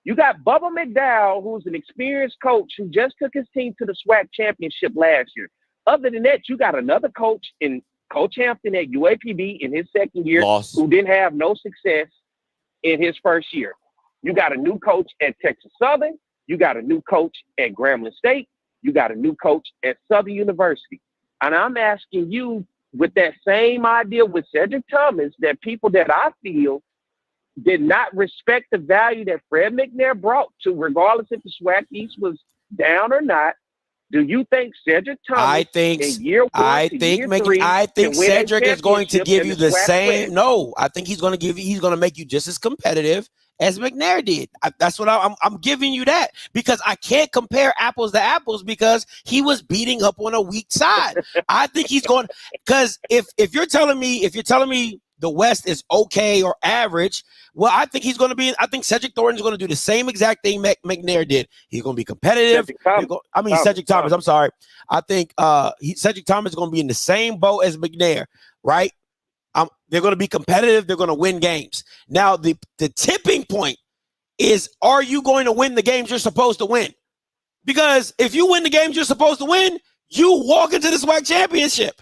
You got Bubba McDowell, who's an experienced coach who just took his team to the SWAC championship last year. Other than that, you got another coach in Coach Hampton at UAPB in his second year who didn't have no success in his first year. You got a new coach at Texas Southern. You got a new coach at Grambling State. You got a new coach at Southern University. And I'm asking you, with that same idea with Cedric Thomas, that people that I feel did not respect the value that Fred Mcnair brought to, regardless if the SWAC East was down or not. Do you think Cedric Thomas I think Cedric is going to give you the same. West? No, I think he's going to make you just as competitive as McNair did. That's what I'm giving you that, because I can't compare apples to apples because he was beating up on a weak side. I think he's going, because if you're telling me the West is okay or average, well, I think I think Cedric Thornton's going to do the same exact thing McNair did. He's going to be competitive. Cedric Thomas. I'm sorry. I think Cedric Thomas is going to be in the same boat as McNair, right? They're going to be competitive. They're going to win games. Now, the tipping point is, are you going to win the games you're supposed to win? Because if you win the games you're supposed to win, you walk into the SWAC championship.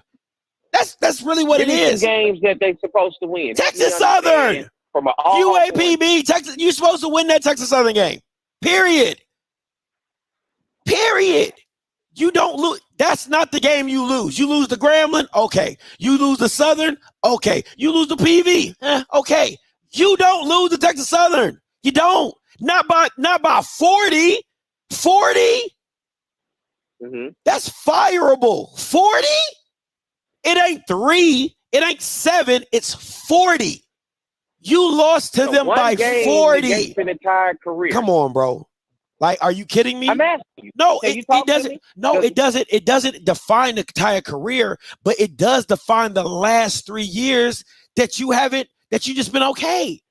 That's really what it is. Games that they're supposed to win. Texas Southern. From an UAPB, Texas, you're supposed to win that Texas Southern game. Period. You don't lose. That's not the game you lose. You lose the Grambling, okay. You lose the Southern, okay. You lose the PV, okay. You don't lose the Texas Southern. You don't. Not by 40. 40? Mm-hmm. That's fireable. 40? It ain't 3. It ain't 7. It's 40. You lost to them by 40. An entire career. Come on, bro. Like, are you kidding me? I'm asking you. No, it doesn't. No, it doesn't. It doesn't define the entire career, but it does define the last 3 years that you just been okay.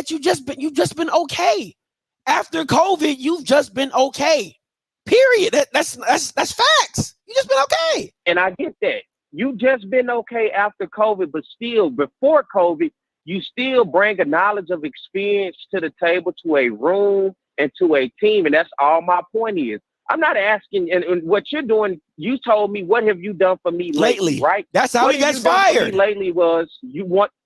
You've just been okay. After COVID, you've just been okay. Period. That's facts. You just been okay. And I get that. You just been okay after COVID, but still, before COVID, you still bring a knowledge of experience to the table, to a room, and to a team. And that's all my point is. I'm not asking, and what you're doing, you told me, what have you done for me lately, right? That's how he gets fired. Lately was,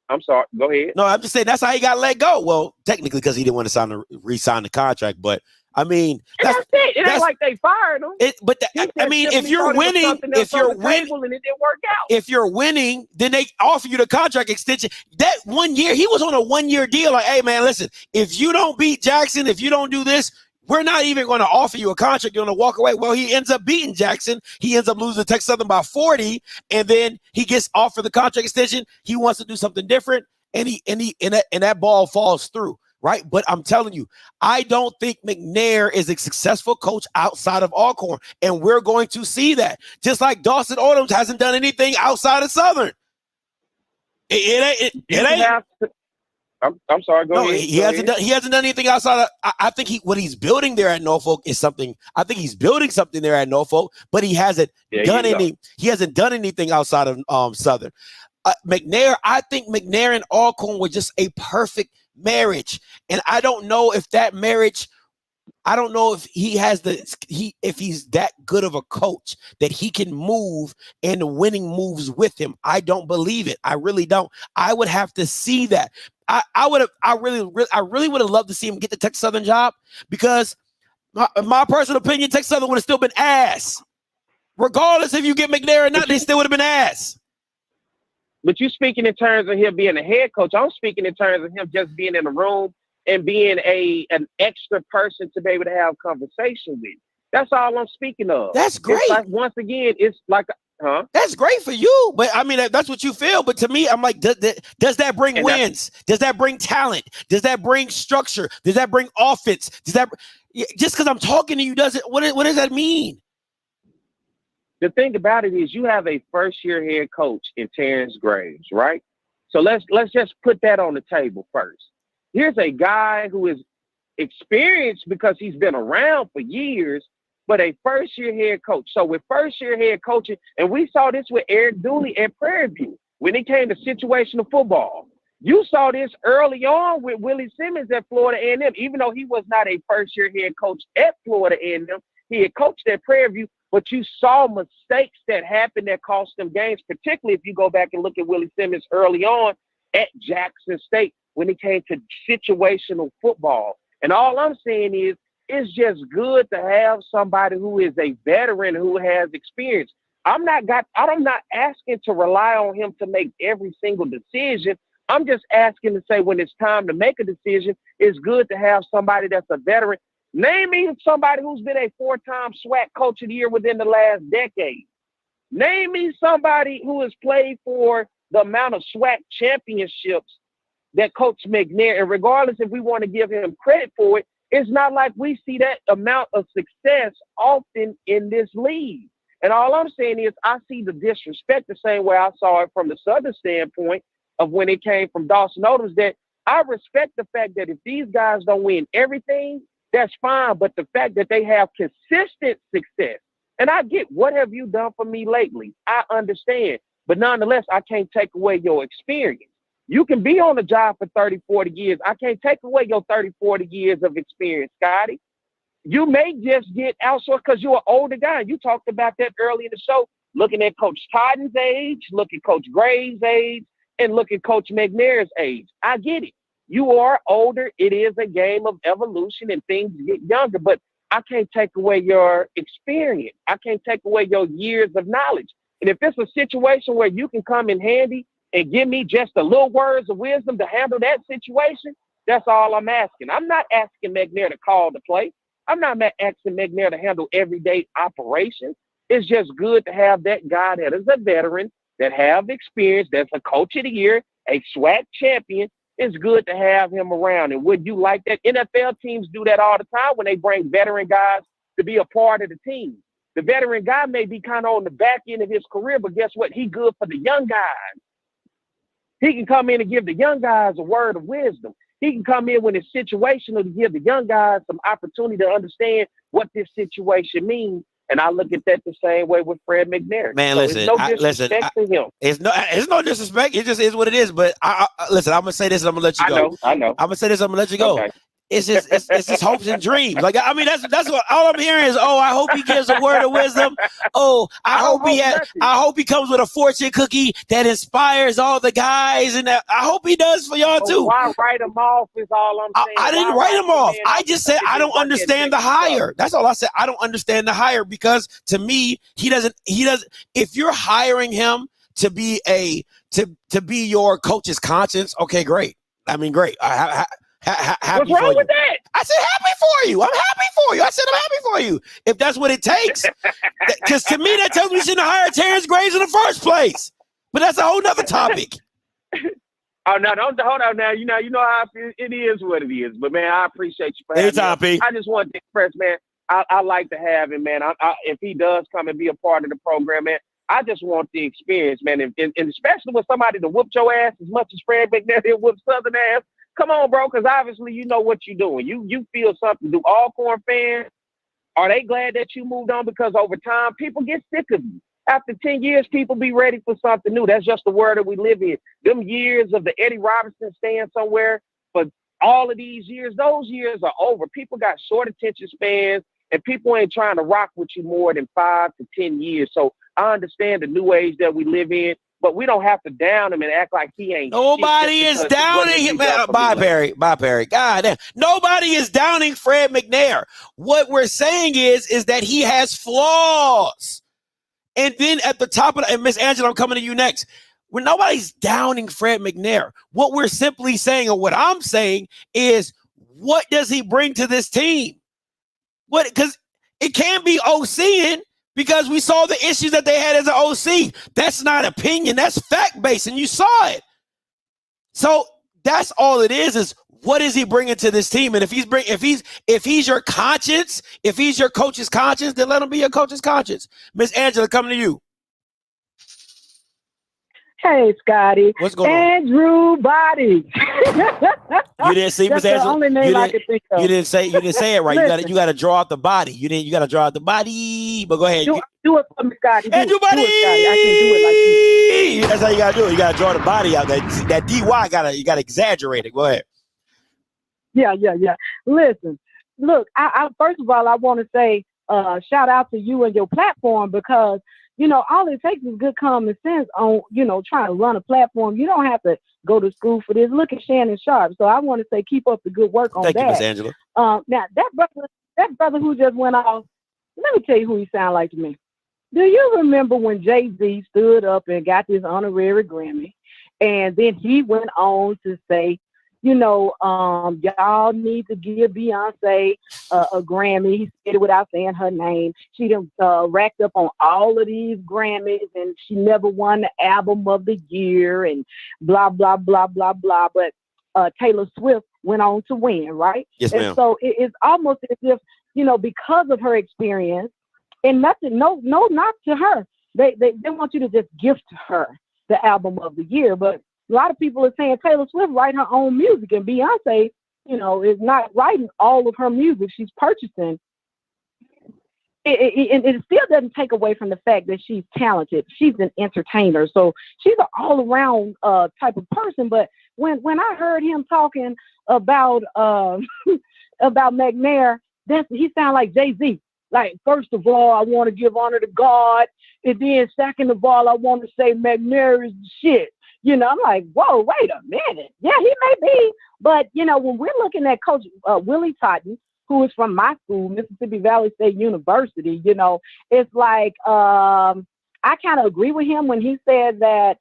I'm sorry, go ahead. No, I'm just saying that's how he got let go. Well, technically because he didn't want to re-sign the contract, but I mean, that's it. It ain't like they fired him. If you're winning, and it didn't work out. If you're winning, then they offer you the contract extension. That 1 year, he was on a 1 year deal. Like, hey man, listen, if you don't beat Jackson, if you don't do this, we're not even going to offer you a contract. You're going to walk away. Well, he ends up beating Jackson. He ends up losing to Texas Southern by 40, and then he gets offered the contract extension. He wants to do something different, and that ball falls through. Right. But I'm telling you, I don't think McNair is a successful coach outside of Alcorn. And we're going to see that. Just like Dawson Odom hasn't done anything outside of Southern. It ain't. I'm sorry. Go ahead. He hasn't done anything outside of. I think what he's building there at Norfolk is something. I think he's building something there at Norfolk, but he hasn't done anything outside of Southern. McNair, I think McNair and Alcorn were just a perfect marriage, and I don't know if that marriage, I don't know if if he's that good of a coach that he can move and the winning moves with him. I don't believe it. I really don't. I would have to see that. I really would have loved to see him get the Texas Southern job, because my personal opinion, Texas Southern would have still been ass. Regardless if you get McNair or not, they still would have been ass. But you're speaking in terms of him being a head coach. I'm speaking in terms of him just being in the room and being an extra person to be able to have conversation with. That's all I'm speaking of. That's great. Once again, it's like, That's great for you. But I mean, that's what you feel. But to me, I'm like, does that bring wins? Does that bring talent? Does that bring structure? Does that bring offense? Just because I'm talking to you, what does that mean? The thing about it is, you have a first-year head coach in Terrence Graves, right? So let's just put that on the table first. Here's a guy who is experience because he's been around for years, but a first-year head coach. So with first-year head coaching, and we saw this with Eric Dooley at Prairie View when it came to situational football. You saw this early on with Willie Simmons at Florida A&M, even though he was not a first-year head coach at Florida A&M. He had coached at Prairie View, but you saw mistakes that happened that cost them games, particularly if you go back and look at Willie Simmons early on at Jackson State when it came to situational football. And all I'm saying is, it's just good to have somebody who is a veteran who has experience. I'm not asking to rely on him to make every single decision. I'm just asking to say when it's time to make a decision, it's good to have somebody that's a veteran. Name me somebody who's been a 4-time SWAC coach of the year within the last decade. Name me somebody who has played for the amount of SWAC championships that Coach Mcnair, and regardless if we want to give him credit for it, it's not like we see that amount of success often in this league. And all I'm saying is I see the disrespect the same way I saw it from the Southern standpoint of when it came from Dawson Odoms, that I respect the fact that if these guys don't win everything, that's fine. But the fact that they have consistent success, and I get, what have you done for me lately? I understand. But nonetheless, I can't take away your experience. You can be on the job for 30, 40 years. I can't take away your 30, 40 years of experience, Scotty. You may just get outsourced because you're an older guy. You talked about that early in the show, looking at Coach Todden's age, look at Coach Gray's age, and look at Coach McNair's age. I get it. You are older. It is a game of evolution and things get younger, but I can't take away your experience. I can't take away your years of knowledge. And if it's a situation where you can come in handy and give me just a little words of wisdom to handle that situation, that's all I'm asking. I'm not asking McNair to call the play. I'm not asking McNair to handle everyday operations. It's just good to have that guy that is a veteran, that have experience, that's a coach of the year, a SWAC champion. It's good to have him around. And would you like that? NFL teams do that all the time when they bring veteran guys to be a part of the team. The veteran guy may be kind of on the back end of his career, but guess what? He good for the young guys. He can come in and give the young guys a word of wisdom. He can come in when it's situational to give the young guys some opportunity to understand what this situation means. And I look at that the same way with Fred McNair. Man, so listen, no disrespect to him. It's no disrespect. It just is what it is. But listen, I'm gonna say this and I'm gonna let you go. I know. I'm gonna say this. I'm gonna let you go. Okay. It's just hopes and dreams. Like, I mean, that's what all I'm hearing is, oh, I hope he gives a word of wisdom. Oh, I hope he comes with a fortune cookie that inspires all the guys, and I hope he does for y'all too. Why write him off is all I'm saying. I didn't write him off. I just said I don't understand the hire. That's all I said. I don't understand the hire because to me, he doesn't. If you're hiring him to be to be your coach's conscience, okay, great. I mean, great. Happy What's wrong with that? I said happy for you. I'm happy for you. I said I'm happy for you. If that's what it takes, because to me that tells me you shouldn't hire Terrence Graves in the first place. But that's a whole nother topic. Oh no! Don't hold on now. You know how it is what it is. But man, I appreciate you for having me. I just want to express, man. I like to have him, man. If he does come and be a part of the program, man, I just want the experience, man. And especially with somebody to whoop your ass as much as Fred McNair did whoop Southern ass. Come on, bro, because obviously you know what you're doing. You feel something. Do Alcorn fans, are they glad that you moved on? Because over time, people get sick of you. After 10 years, people be ready for something new. That's just the world that we live in. Them years of the Eddie Robinson staying somewhere for all of these years, those years are over. People got short attention spans, and people ain't trying to rock with you more than 5 to 10 years. So I understand the new age that we live in. But we don't have to down him and act like he ain't. Nobody is downing him. Bye, Perry. Bye, Perry. God damn. Nobody is downing Fred McNair. What we're saying is that he has flaws. And then at the top of and Miss Angela, I'm coming to you next. When nobody's downing Fred McNair, what we're simply saying, or what I'm saying, is what does he bring to this team? Because it can't be OCing. Because we saw the issues that they had as an OC. That's not opinion. That's fact-based, and you saw it. So that's all it is what is he bringing to this team? And if he's your conscience, if he's your coach's conscience, then let him be your coach's conscience. Miss Angela, coming to you. Hey, Scotty. What's going on? Andrew Body. You didn't see That's Miss the Angela. only name I could think of. You didn't say it right. Listen. You gotta draw out the body. You gotta draw out the body. But go ahead. Do it for me, Scotty. Andrew Body. Do it, Scotty. I can't do it like you. That's how you gotta do it. You gotta draw the body out. That DY you gotta exaggerate it. Go ahead. Yeah. Listen, look, I first of all, I want to say shout out to you and your platform because, all it takes is good common sense on, trying to run a platform. You don't have to go to school for this. Look at Shannon Sharp. So I want to say keep up the good work on that. Thank you, Miss Angela. Now, that brother who just went off, let me tell you who he sound like to me. Do you remember when Jay-Z stood up and got this honorary Grammy? And then he went on to say, y'all need to give Beyonce a Grammy. He said it without saying her name. She done racked up on all of these Grammys, and she never won the album of the year, and blah, blah, blah, blah, blah. But Taylor Swift went on to win, right? Yes, ma'am. And so it's almost as if, because of her experience, and nothing, no knock to her. They want you to just gift her the album of the year, but a lot of people are saying Taylor Swift write her own music, and Beyonce, is not writing all of her music. She's purchasing. It still doesn't take away from the fact that she's talented. She's an entertainer, so she's an all-around type of person. But when I heard him talking about Mcnair, he sounded like Jay-Z. Like, first of all, I want to give honor to God, and then second of all, I want to say Mcnair is the shit. I'm like, whoa, wait a minute. Yeah, he may be. But, when we're looking at Coach Willie Totten, who is from my school, Mississippi Valley State University, it's like I kind of agree with him when he said that,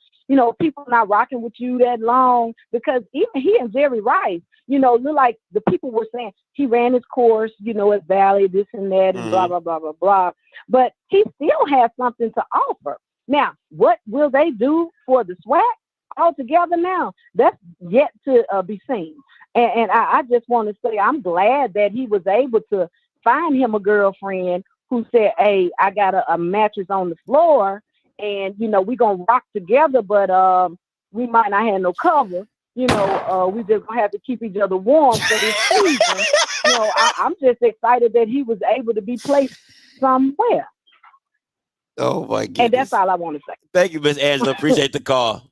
people not rocking with you that long, because even he and Jerry Rice, look like the people were saying he ran his course, at Valley, this and that, and blah, blah, blah, blah, blah. But he still has something to offer. Now, what will they do for the SWAC? Altogether now, that's yet to be seen. And I just want to say I'm glad that he was able to find him a girlfriend who said, hey, I got a mattress on the floor, and, we're going to rock together, but we might not have no cover. We just going to have to keep each other warm for this season. I'm just excited that he was able to be placed somewhere. Oh, my goodness. And that's all I want to say. Thank you, Miss Angela. Appreciate the call.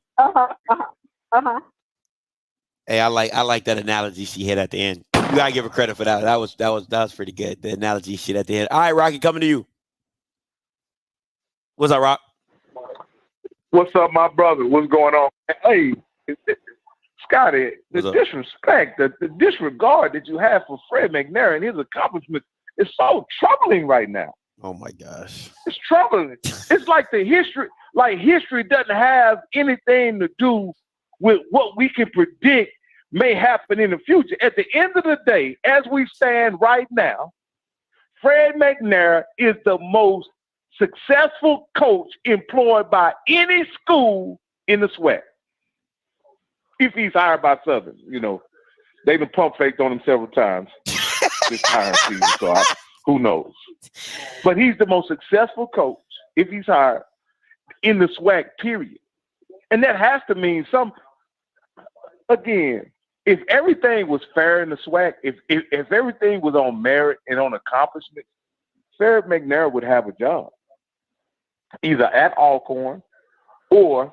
Hey, I like that analogy she had at the end. You gotta give her credit for that. That was pretty good. The analogy shit at the end. All right, Rocky, coming to you. What's up, Rock? What's up, my brother? What's going on? Hey, Scotty, the disrespect, the disregard that you have for Fred McNair and his accomplishments is so troubling right now. Oh my gosh. It's troubling. It's like history doesn't have anything to do with what we can predict may happen in the future. At the end of the day, as we stand right now, Fred McNair is the most successful coach employed by any school in the SWAC. If he's hired by Southern, they've been pump faked on him several times this hiring season, so who knows? But he's the most successful coach if he's hired in the SWAC, period. And that has to mean again, if everything was fair in the SWAC, if everything was on merit and on accomplishment, Fred McNair would have a job. Either at Alcorn or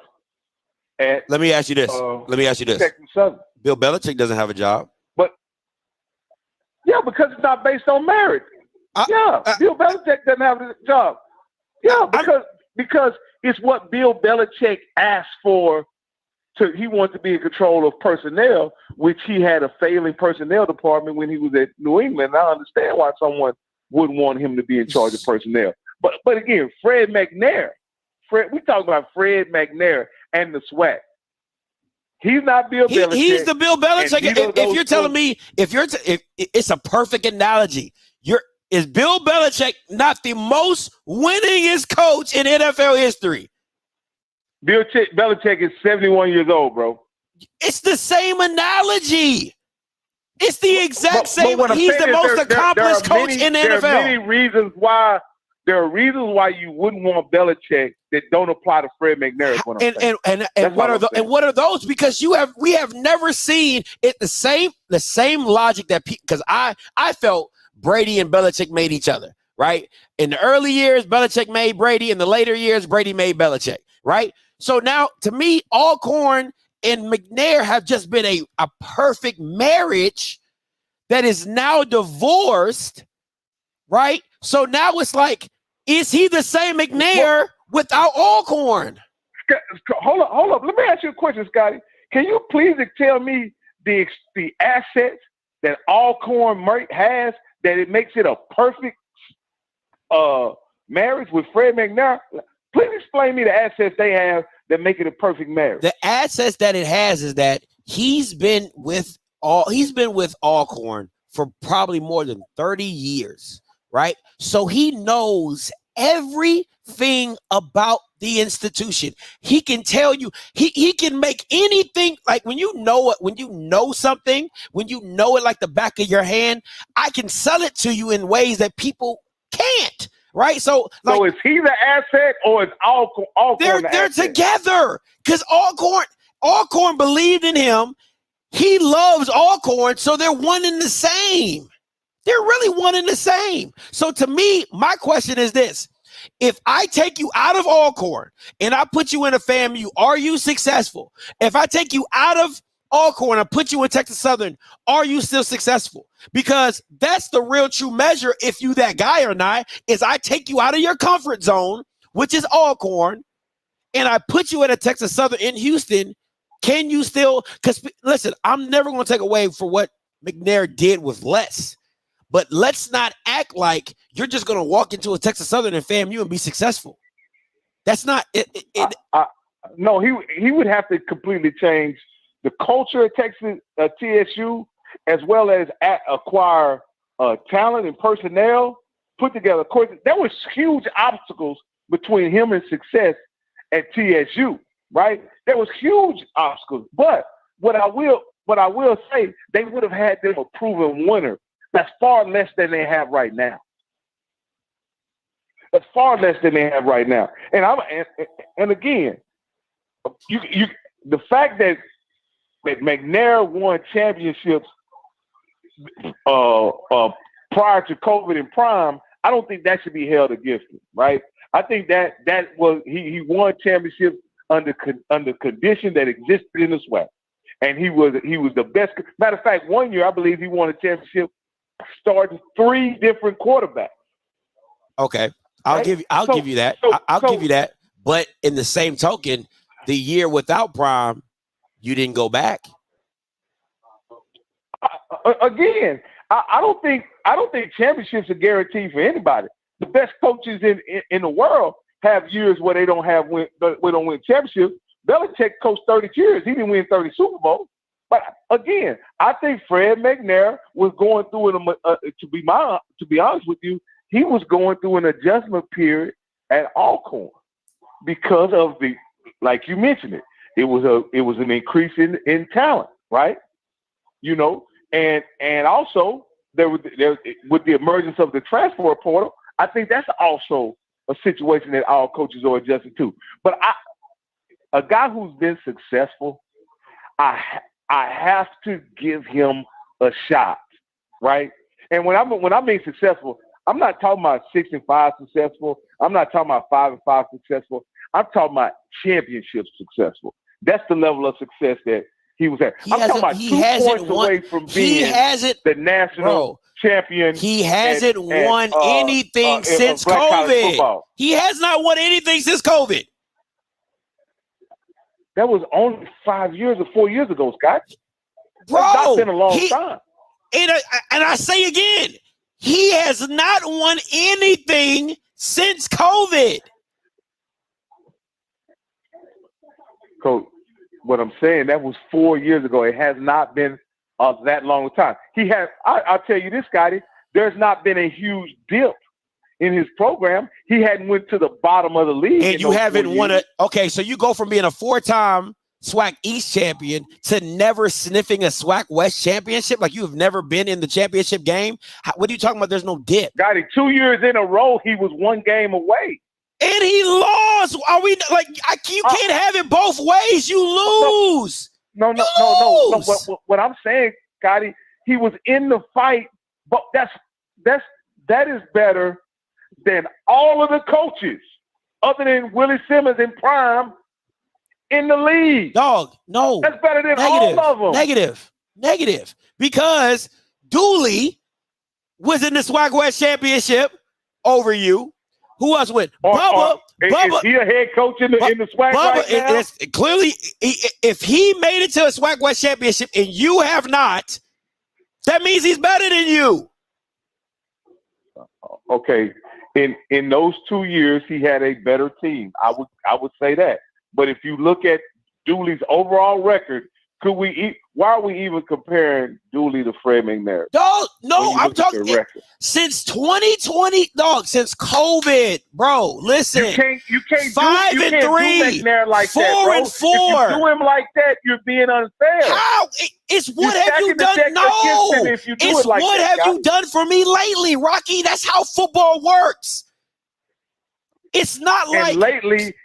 at Let me ask you this. Texas Southern. Bill Belichick doesn't have a job. But yeah, because it's not based on merit. Bill Belichick doesn't have a job. Yeah, because it's what Bill Belichick asked for. He wanted to be in control of personnel, which he had a failing personnel department when he was at New England. I understand why someone would want him to be in charge of personnel. But again, Fred McNair. We talk about Fred McNair and the SWAC. He's not Bill Belichick. He's the Bill Belichick. If you're telling me, if it's a perfect analogy, is Bill Belichick not the most winningest coach in NFL history? Bill Belichick is 71 years old, bro. It's the same analogy. It's the exact same. He's the most accomplished coach in the NFL. There are many reasons why there are reasons why you wouldn't want Belichick that don't apply to Fred McNair. Is what I'm saying. And what are those? Because we have never seen it the same logic that because I felt Brady and Belichick made each other, right? In the early years, Belichick made Brady. In the later years, Brady made Belichick, right? So now, to me, Alcorn and McNair have just been a perfect marriage that is now divorced, right? So now it's like, is he the same McNair without Alcorn? Hold up. Let me ask you a question, Scotty. Can you please tell me the assets that Alcorn has that it makes it a perfect marriage with Fred McNair? Please explain me the assets they have that make it a perfect marriage. The assets that it has is that he's been with Alcorn for probably more than 30 years, right? So he knows everything about the institution. He can tell you, he can make anything, like when you know something, when you know it like the back of your hand, I can sell it to you in ways that people can't. Right, so is he the asset or is Alcorn they're together? Because Alcorn believed in him. He loves Alcorn, so they're one and the same. They're really one and the same. So to me, my question is this: if I take you out of Alcorn and I put you in a FAMU, are you successful? If I take you out of Alcorn and put you in Texas Southern, are you still successful? Because that's the real true measure, if you that guy or not, is I take you out of your comfort zone, which is Alcorn, and I put you at a Texas Southern in Houston. Can you still, because listen, I'm never going to take away for what McNair did with Les, but let's not act like you're just going to walk into a Texas Southern and FAMU and be successful. That's not it. No, he would have to completely change the culture of Texas, TSU, as well as acquire talent and personnel put together. Of course, there was huge obstacles between him and success at TSU, right? There was huge obstacles. But what I will say, they would have had them a proven winner. That's far less than they have right now. That's far less than they have right now. And again, the fact that McNair won championships prior to COVID and prime, I don't think that should be held against him, right? I think that was he won championships under condition that existed in the SWAC, and he was the best. Matter of fact, one year I believe he won a championship starting 3 different quarterbacks. Okay, I'll give you that. I'll give you that. But in the same token, the year without prime, you didn't go back. Again, I don't think championships are guaranteed for anybody. The best coaches in the world have years where they don't win championships. Belichick coached 30 years. He didn't win 30 Super Bowls. But again, I think Fred McNair was going through to be honest with you, he was going through an adjustment period at Alcorn because of like you mentioned it. It was an increase in talent, right? You know, and also there with the emergence of the transfer portal, I think that's also a situation that all coaches are adjusting to. But a guy who's been successful, I have to give him a shot, right? And when I mean successful, I'm not talking about 6-5 successful. I'm not talking about 5-5 successful. I'm talking about championship successful. That's the level of success that he was at. I'm talking about 2 points away from being the national champion. He hasn't won anything since COVID. He has not won anything since COVID. That was only 5 years or 4 years ago, Scott. Bro, that's been a long time. And I say again, he has not won anything since COVID. Coach, what I'm saying, that was 4 years ago. It has not been that long time. He has. I'll tell you this, Scotty. There's not been a huge dip in his program. He hadn't went to the bottom of the league. And you haven't won okay, so you go from being a 4-time SWAC East champion to never sniffing a SWAC West championship? Like you have never been in the championship game? What are you talking about? There's no dip. Got it. 2 years in a row, he was 1 game away. And he lost. Are we like? You can't have it both ways. You lose. No. What I'm saying, Scotty, he was in the fight, but that is better than all of the coaches, other than Willie Simmons in prime, in the league. Dog, no. That's better than all of them. Negative. Because Dooley was in the SWAC West championship over you. Who else went? Bubba. Is he a head coach in the SWAC right now? Clearly, if he made it to a SWAC West championship and you have not, that means he's better than you. Okay. In those 2 years, he had a better team. I would say that. But if you look at Dooley's overall record, why are we even comparing Dooley to Fred McNair? Dog, no, I'm talking since 2020, dog, since COVID, bro. Listen, you can't 5 do and 3, McNair like 4 that, bro. and 4. If you do him like that, you're being unfair. How? It's what have you done? No, it's like what that, have you done for me lately, Rocky? That's how football works. It's not like lately.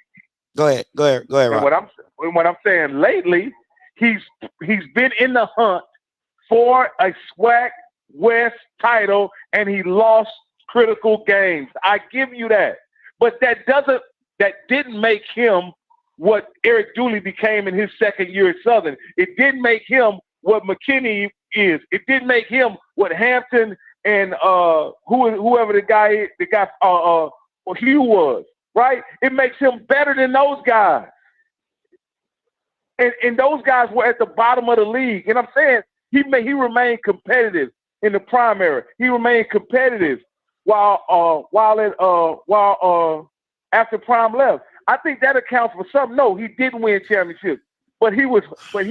Go ahead, Rocky. What I'm saying lately. He's been in the hunt for a SWAC West title, and he lost critical games. I give you that, but that didn't make him what Eric Dooley became in his second year at Southern. It didn't make him what McKinney is. It didn't make him what Hampton and whoever the guy Hugh was. Right? It makes him better than those guys. And those guys were at the bottom of the league. And I'm saying he remained competitive in the primary. He remained competitive while after Prime left. I think that accounts for something. No, he didn't win championships, but he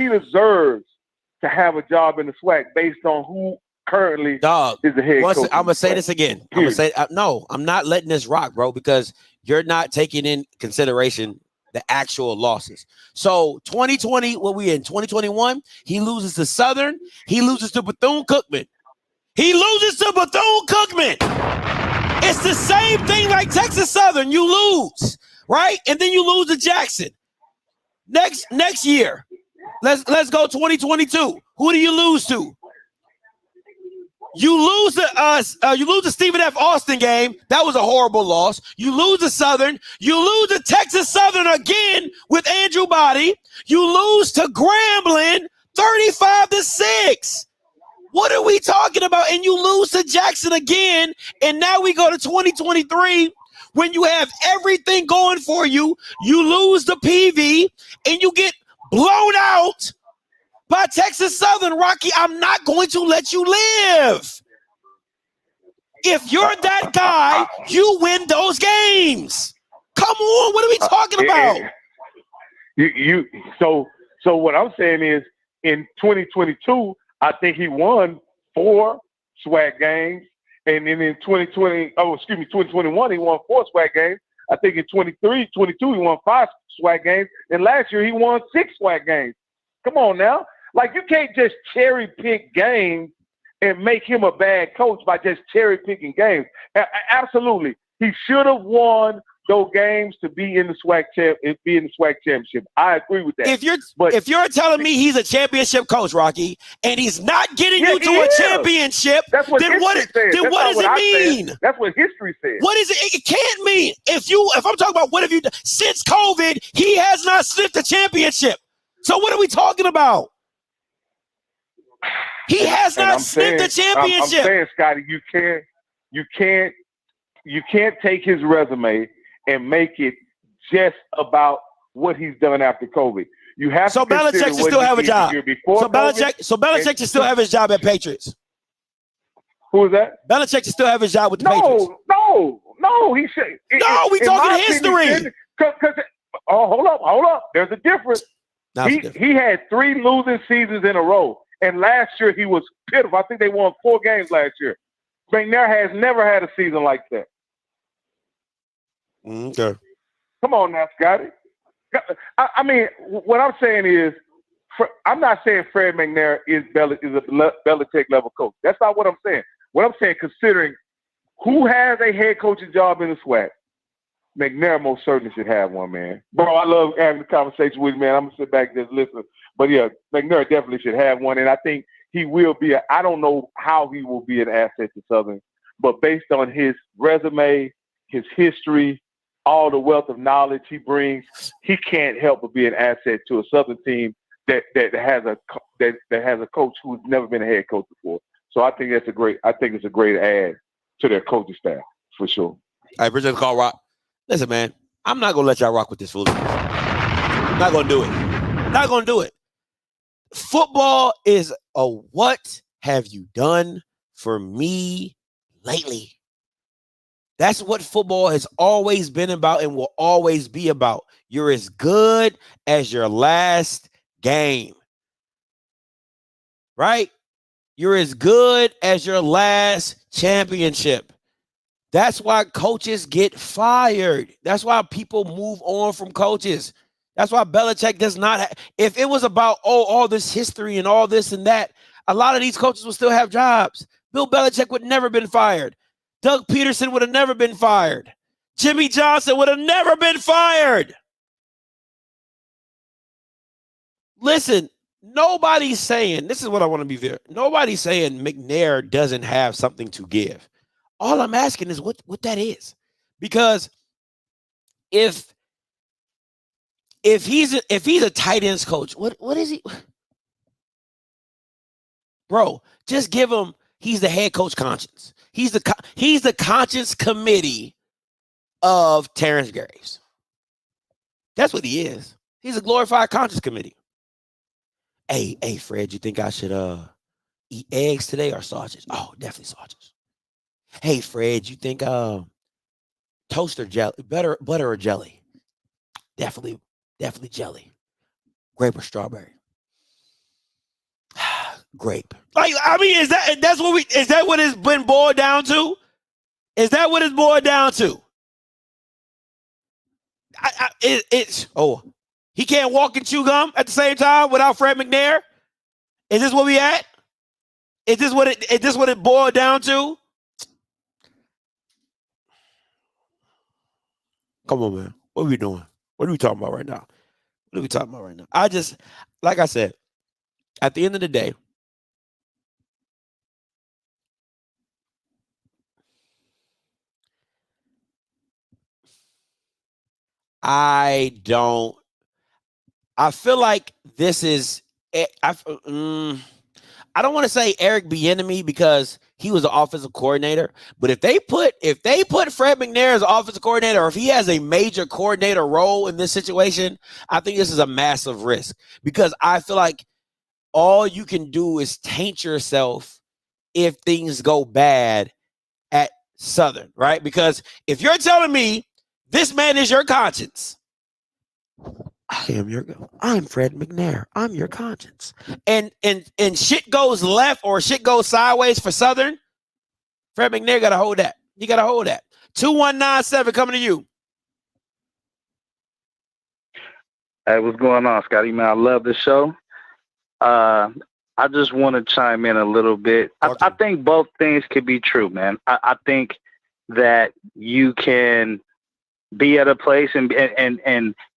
deserves to have a job in the SWAC based on who currently is the head coach. I'm gonna say this again. I'm gonna say no. I'm not letting this rock, bro, because you're not taking in consideration the actual losses. So 2020, what we in 2021, he loses to Southern, he loses to Bethune-Cookman. It's the same thing like Texas Southern. You lose, right? And then you lose to Jackson. Next year, let's go 2022. Who do you lose to? You lose to Stephen F. Austin game. That was a horrible loss. You lose to Southern. You lose to Texas Southern again with Andrew Body. You lose to Grambling 35-6. What are we talking about? And you lose to Jackson again. And now we go to 2023 when you have everything going for you. You lose the PV and you get blown out by Texas Southern. Rocky, I'm not going to let you live. If you're that guy, you win those games. Come on, what are we talking about? So what I'm saying is in 2022, I think he won 4 SWAC games. And then in 2021, he won 4 SWAC games. I think in 22, he won 5 SWAC games. And last year, he won 6 SWAC games. Come on now. Like, you can't just cherry pick games and make him a bad coach by just cherry picking games. Absolutely. He should have won those games to be in the SWAC championship. I agree with that. If you're telling me he's a championship coach, Rocky, and he's not getting you to a championship, then what does it mean? That's what history says. What is it? It can't mean. If I'm talking about what have you done since COVID, he has not sniffed a championship. So what are we talking about? He has not sniffed the championship. I'm saying, Scotty, you can't take his resume and make it just about what he's done after COVID. You have so to Belichick should still have a job. So Belichick should still have his job at Patriots. Who is that? Belichick should still have his job with the Patriots. No, he should. We talking history. Hold up. There's a difference. He had 3 losing seasons in a row. And last year, he was pitiful. I think they won 4 games last year. Mcnair has never had a season like that. Okay. Come on now, Scotty. I mean, what I'm saying is, I'm not saying Fred McNair is a Belichick level coach. That's not what I'm saying. What I'm saying, considering who has a head coaching job in the SWAC, McNair most certainly should have one, man. Bro, I love having the conversation with you, man. I'm going to sit back and just listen. But, yeah, McNair definitely should have one, and I think he will be. I don't know how he will be an asset to Southern, but based on his resume, his history, all the wealth of knowledge he brings, he can't help but be an asset to a Southern team that has a coach who's never been a head coach before. So I think it's a great add to their coaching staff for sure. I appreciate the call, Rock. Listen, man, I'm not gonna let y'all rock with this foolishness. Not gonna do it. Not gonna do it. Football is a what have you done for me lately? That's what football has always been about and will always be about. You're as good as your last game. Right? You're as good as your last championship. That's why coaches get fired. That's why people move on from coaches. That's why Belichick does not if it was about, all this history and all this and that, a lot of these coaches would still have jobs. Bill Belichick would never been fired. Doug Peterson would have never been fired. Jimmy Johnson would have never been fired. Listen, nobody's saying, this is what I want to be clear. Nobody's saying McNair doesn't have something to give. All I'm asking is what that is. Because if he's a tight ends coach, what is he? Bro, just give him, he's the head coach conscience. He's the conscience committee of Terrence Graves. That's what he is. He's a glorified conscience committee. Hey, Fred, you think I should eat eggs today or sausage? Oh, definitely sausage. Hey, Fred, you think toast or jelly, butter or jelly? Definitely jelly. Grape or strawberry? Grape. Like, I mean, is that what it's been boiled down to? Is that what it's boiled down to? He can't walk and chew gum at the same time without Fred McNair? Is this where we at? Is this what it boiled down to? Come on, man. What are we doing? What are we talking about right now? I just, like I said, at the end of the day, I feel like this is, I don't want to say Eric Bieniemy because he was the offensive coordinator, but if they put Fred McNair as offensive coordinator, or if he has a major coordinator role in this situation, I think this is a massive risk, because I feel like all you can do is taint yourself if things go bad at Southern, right? Because if you're telling me this man is your conscience, I'm Fred McNair. I'm your conscience. And shit goes left or shit goes sideways for Southern, Fred McNair got to hold that. You got to hold that. 2197 coming to you. Hey, what's going on, Scotty? Man, I love the show. I just want to chime in a little bit. I think both things could be true, man. I think that you can be at a place and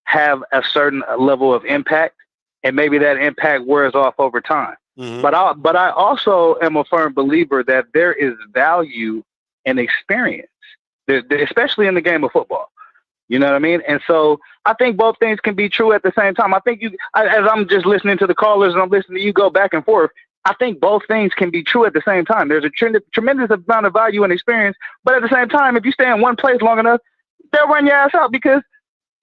have a certain level of impact, and maybe that impact wears off over time. Mm-hmm. But I also am a firm believer that there is value in experience, especially in the game of football. You know what I mean? And so I think both things can be true at the same time. I think as I'm just listening to the callers and I'm listening to you go back and forth, I think both things can be true at the same time. There's a tremendous amount of value and experience, but at the same time, if you stay in one place long enough, they'll run your ass out because,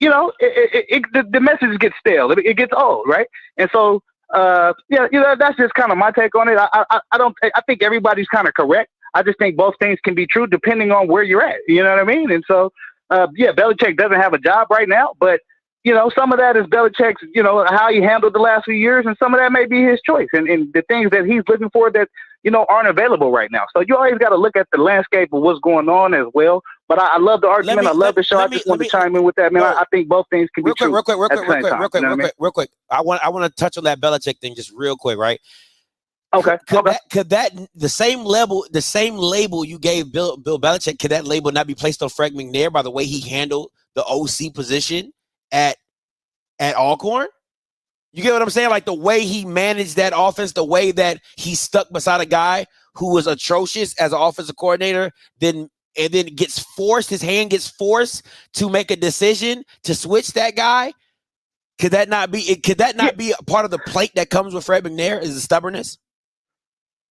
you know, the message gets stale. It gets old, right? And so, that's just kind of my take on it. I think everybody's kind of correct. I just think both things can be true depending on where you're at. You know what I mean? And so, Belichick doesn't have a job right now, but, you know, some of that is Belichick's, you know, how he handled the last few years, and some of that may be his choice and the things that he's looking for that aren't available right now. So you always got to look at the landscape of what's going on as well. But I love the argument. I love the show. I just want to chime in with that, man. I think both things can be true. Real quick. I want to touch on that Belichick thing just real quick, right? Okay. Could that the same label you gave Bill Belichick, could that label not be placed on Fred McNair by the way he handled the OC position at Alcorn? You get what I'm saying? Like the way he managed that offense, the way that he stuck beside a guy who was atrocious as an offensive coordinator, and then his hand gets forced to make a decision to switch that guy. Could that not be a part of the plate that comes with Fred McNair, is the stubbornness?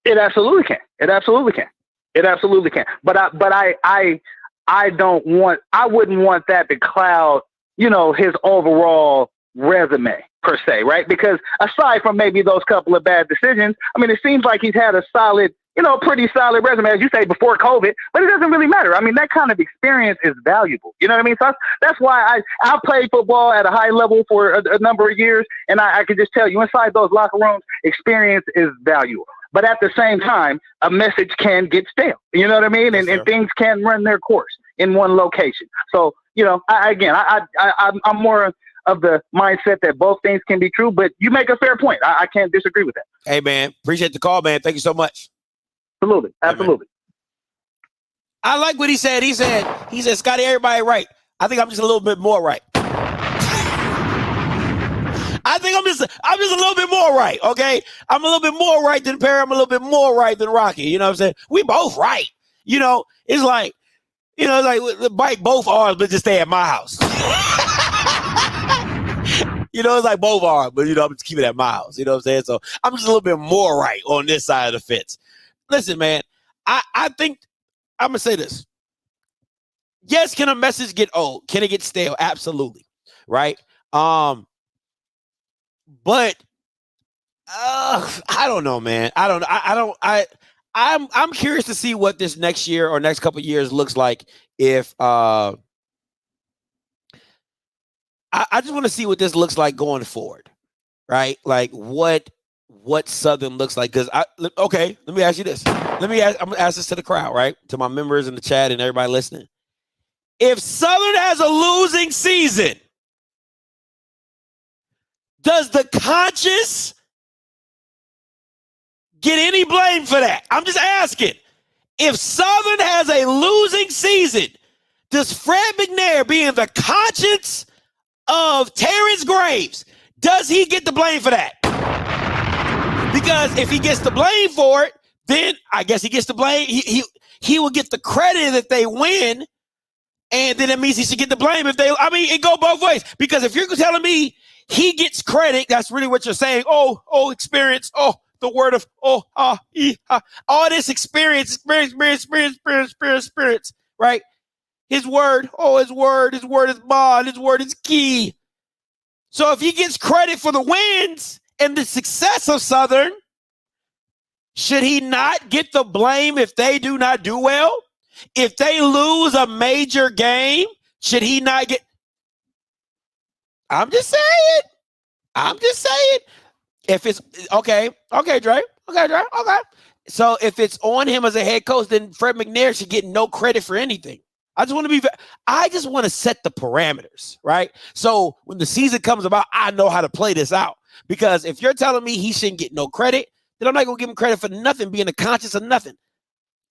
It absolutely can. But I wouldn't want that to cloud, his overall resume per se, right? Because aside from maybe those couple of bad decisions, I mean, it seems like he's had a solid, pretty solid resume, as you say, before COVID, but it doesn't really matter. I mean, that kind of experience is valuable. You know what I mean? So that's why I played football at a high level for a number of years, and I can just tell you, inside those locker rooms, experience is valuable. But at the same time, a message can get stale. You know what I mean? And things can run their course in one location. So, I'm more of the mindset that both things can be true, but you make a fair point. I can't disagree with that. Hey, man, appreciate the call, man. Thank you so much. Absolutely. I like what he said. He said, Scotty, everybody right. I think I'm just a little bit more right. I think I'm just a little bit more right, okay? I'm a little bit more right than Perry. I'm a little bit more right than Rocky. You know what I'm saying? We both right. It's like, bite both arms, but just stay at my house. It's like both arms, but, I'm just keep it at my house. You know what I'm saying? So I'm just a little bit more right on this side of the fence. Listen, man, I think I'm going to say this. Yes, can a message get old? Can it get stale? Absolutely. Right? But I don't know, man. I'm curious to see what this next year or next couple of years looks like. If I just want to see what this looks like going forward, right? Like what Southern looks like. Because let me ask you this. I'm gonna ask this to the crowd, right? To my members in the chat and everybody listening. If Southern has a losing season, does the conscience get any blame for that? I'm just asking. If Southern has a losing season, does Fred McNair, being the conscience of Terrence Graves, does he get the blame for that? Because if he gets the blame for it, then I guess he gets the blame. He will get the credit if they win, and then it means he should get the blame if they. I mean, it go both ways. Because if you're telling me he gets credit, that's really what you're saying. Oh, experience. Oh, the word of all this experience, right? His word is bond, his word is key. So if he gets credit for the wins and the success of Southern, should he not get the blame if they do not do well? If they lose a major game, should he not get? I'm just saying. If it's okay, Dre. Okay. So if it's on him as a head coach, then Fred McNair should get no credit for anything. I just want to set the parameters, right? So when the season comes about, I know how to play this out. Because if you're telling me he shouldn't get no credit, then I'm not going to give him credit for nothing, being a conscious of nothing.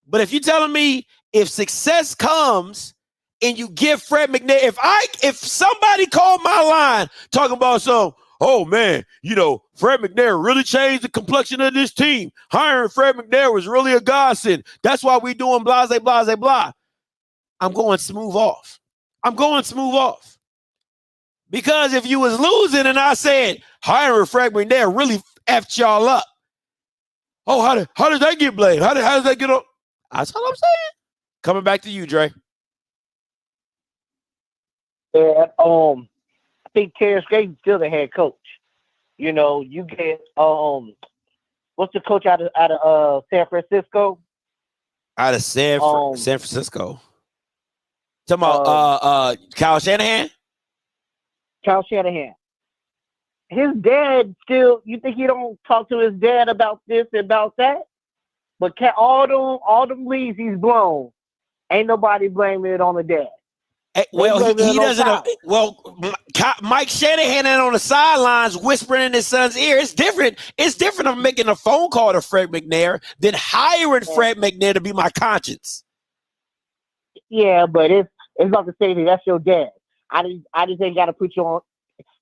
But if you're telling me if success comes and you give Fred McNair, if somebody called my line talking about oh man, Fred McNair really changed the complexion of this team. Hiring Fred McNair was really a godsend. That's why we doing blah, blah, blah. I'm going smooth off. Because if you was losing and I said, hiring Fred McNair really effed y'all up. Oh, how did that get blamed? How does that get up? That's all I'm saying. Coming back to you, Dre. Yeah, I think Terrence Graves is still the head coach. You get what's the coach out of San Francisco? Out of San Francisco. Talking about Kyle Shanahan? Kyle Shanahan. His dad still, you think he don't talk to his dad about this and about that? But all them leads he's blown, ain't nobody blaming it on the dad. Well, he doesn't. Mike Shanahan on the sidelines whispering in his son's ear. It's different. It's different of making a phone call to Fred McNair than hiring Fred McNair to be my conscience. Yeah, but it's not the same thing. That's your dad. I just ain't got to put you on.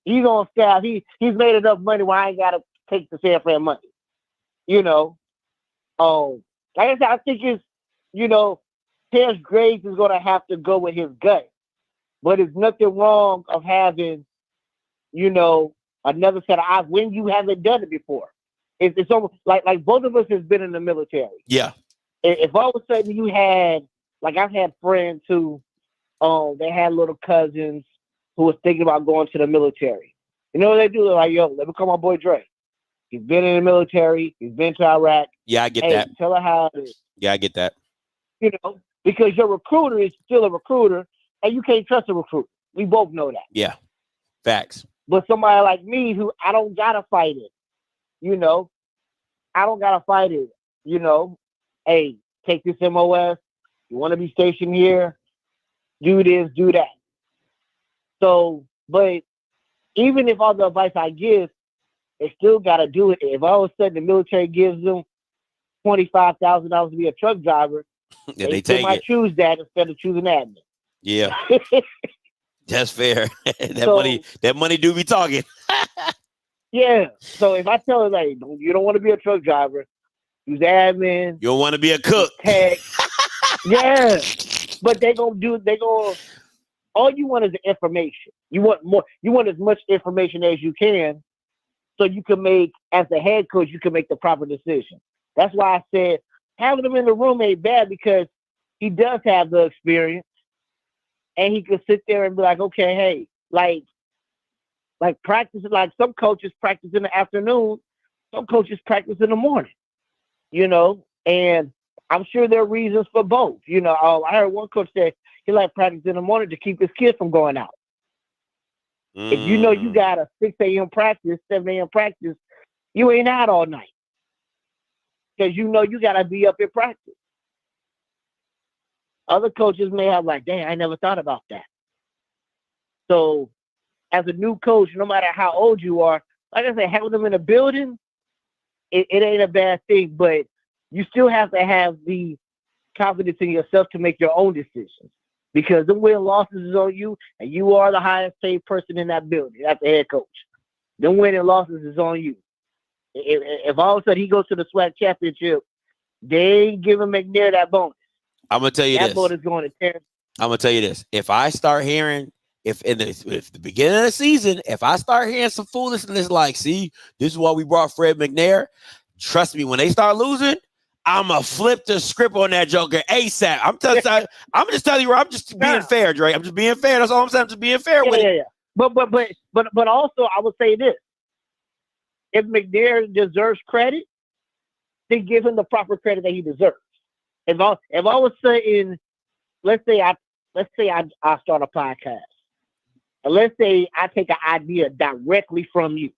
He's on staff. He's made enough money where I ain't got to take the San Fran money. You know. Like I said, I think it's, Terrence Graves is going to have to go with his gut. But there's nothing wrong of having, another set of eyes when you haven't done it before. It's almost like both of us has been in the military. Yeah. If all of a sudden you had, like I've had friends who, they had little cousins who was thinking about going to the military. You know what they do? They're like, yo, let me call my boy Dre. He's been in the military. He's been to Iraq. Yeah, I get that. Tell her how it is. Yeah, I get that. Because your recruiter is still a recruiter, and you can't trust a recruiter. We both know that. Yeah, facts. But somebody like me, who I don't gotta fight it, I don't gotta fight it. Hey, take this MOS. You want to be stationed here? Do this, do that. So, but even if all the advice I give, they still got to do it. If all of a sudden the military gives them $25,000 to be a truck driver, yeah, they still might choose that instead of choosing admin. Yeah, that's fair. that money do be talking. Yeah. So if I tell her, like, you don't want to be a truck driver, use admin. You don't want to be a cook. Tech. Yeah. But all you want is the information. You want more. You want as much information as you can, so you can make, as the head coach, you can make the proper decision. That's why I said having him in the room ain't bad, because he does have the experience, and he can sit there and be like, okay, hey, like practice. Like some coaches practice in the afternoon, some coaches practice in the morning. And I'm sure there are reasons for both. I heard one coach say he liked practice in the morning to keep his kids from going out. If you got a 6 a.m. practice, 7 a.m. practice, you ain't out all night. Because you got to be up in practice. Other coaches may have like, dang, I never thought about that. So as a new coach, no matter how old you are, like I said, having them in a building, it ain't a bad thing, but you still have to have the confidence in yourself to make your own decisions, because the win losses is on you, and you are the highest paid person in that building. That's the head coach. The winning losses is on you. If all of a sudden he goes to the SWAC championship, they ain't giving McNair that bonus. I'm gonna tell you that this. bonus going to Terrence. I'm gonna tell you this. If I start hearing, if the beginning of the season, if I start hearing some foolishness like, see, this is why we brought Fred McNair, trust me, when they start losing, I'm going to flip the script on that joker ASAP. I'm just telling you, I'm just being fair, Dre. I'm just being fair. That's all I'm saying. I'm just being fair with it. Yeah. But also, I would say this. If McNair deserves credit, then give him the proper credit that he deserves. If all of a sudden, let's say I start a podcast, and let's say I take an idea directly from you,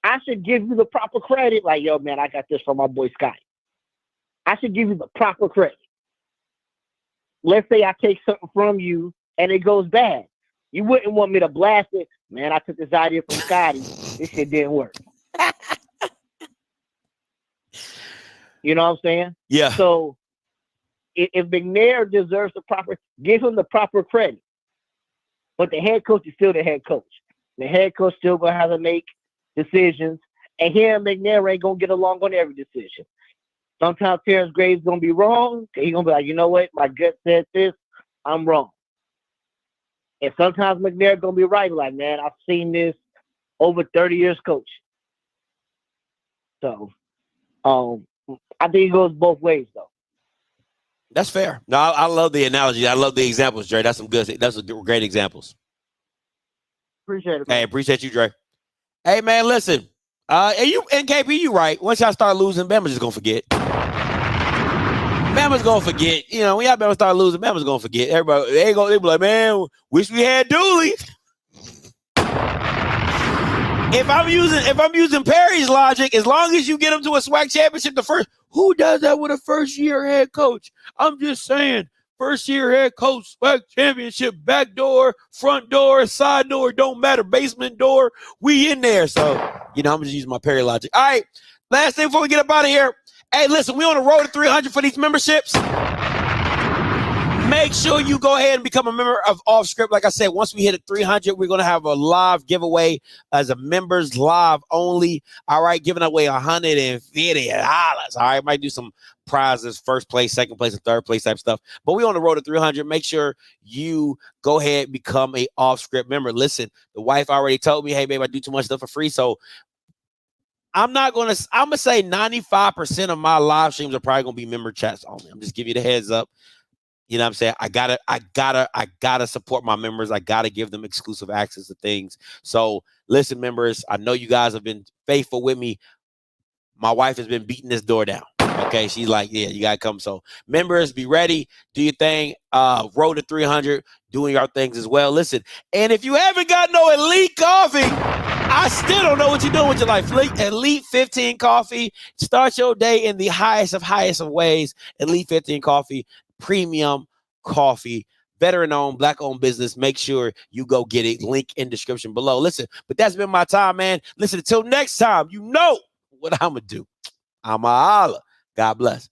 I should give you the proper credit. Like, yo, man, I got this from my boy Scott. I should give you the proper credit. Let's say I take something from you and it goes bad. You wouldn't want me to blast it. Man, I took this idea from Scotty. This shit didn't work. You know what I'm saying? Yeah. So if McNair deserves give him the proper credit. But the head coach is still the head coach. The head coach still gonna have to make decisions, and him and McNair ain't gonna get along on every decision. Sometimes Terrence Graves gonna be wrong. He's gonna be like, you know what, my gut said this, I'm wrong. And sometimes McNair gonna be right, like, man, I've seen this over 30 years coach. So I think it goes both ways though. That's fair. No, I love the analogy. I love the examples, Dre. That's great examples. Appreciate it, man. Hey, appreciate you, Dre. Hey, man, listen. And KP, you right. Once y'all start losing, Bama's just gonna forget. Bama's gonna forget. When y'all Bama start losing, Bama's gonna forget. Everybody, they be like, man, wish we had Dooley. if I'm using Perry's logic, as long as you get them to a SWAC championship, who does that with a first-year head coach? I'm just saying, first-year head coach, SWAC championship, back door, front door, side door, don't matter, basement door, we in there. So, I'm just using my Perry logic. All right, last thing before we get up out of here. Hey, listen, we on the road to 300 for these memberships. Make sure you go ahead and become a member of Offscript. Like I said, once we hit 300, we're going to have a live giveaway as a members live only. All right, giving away $150. All right, might do some prizes, first place, second place, and third place type stuff. But we're on the road to 300. Make sure you go ahead and become a Offscript member. Listen, the wife already told me, hey, babe, I do too much stuff for free. So I'm going to say 95% of my live streams are probably going to be member chats only. I'm just giving you the heads up. You know what I'm saying? I gotta support my members. I gotta give them exclusive access to things. So listen, members, I know you guys have been faithful with me. My wife has been beating this door down. Okay, she's like, yeah, you gotta come. So members, be ready, do your thing. Road to 300, doing your things as well. Listen, and if you haven't got no Elite coffee, I still don't know what you're doing with your life. Elite 15 coffee. Start your day in the highest of ways. Elite 15 coffee. Premium coffee, veteran-owned, black-owned business. Make sure you go get it. Link in description below. Listen, but that's been my time, man. Listen, until next time, you know what I'm going to do. I'm a holla. God bless.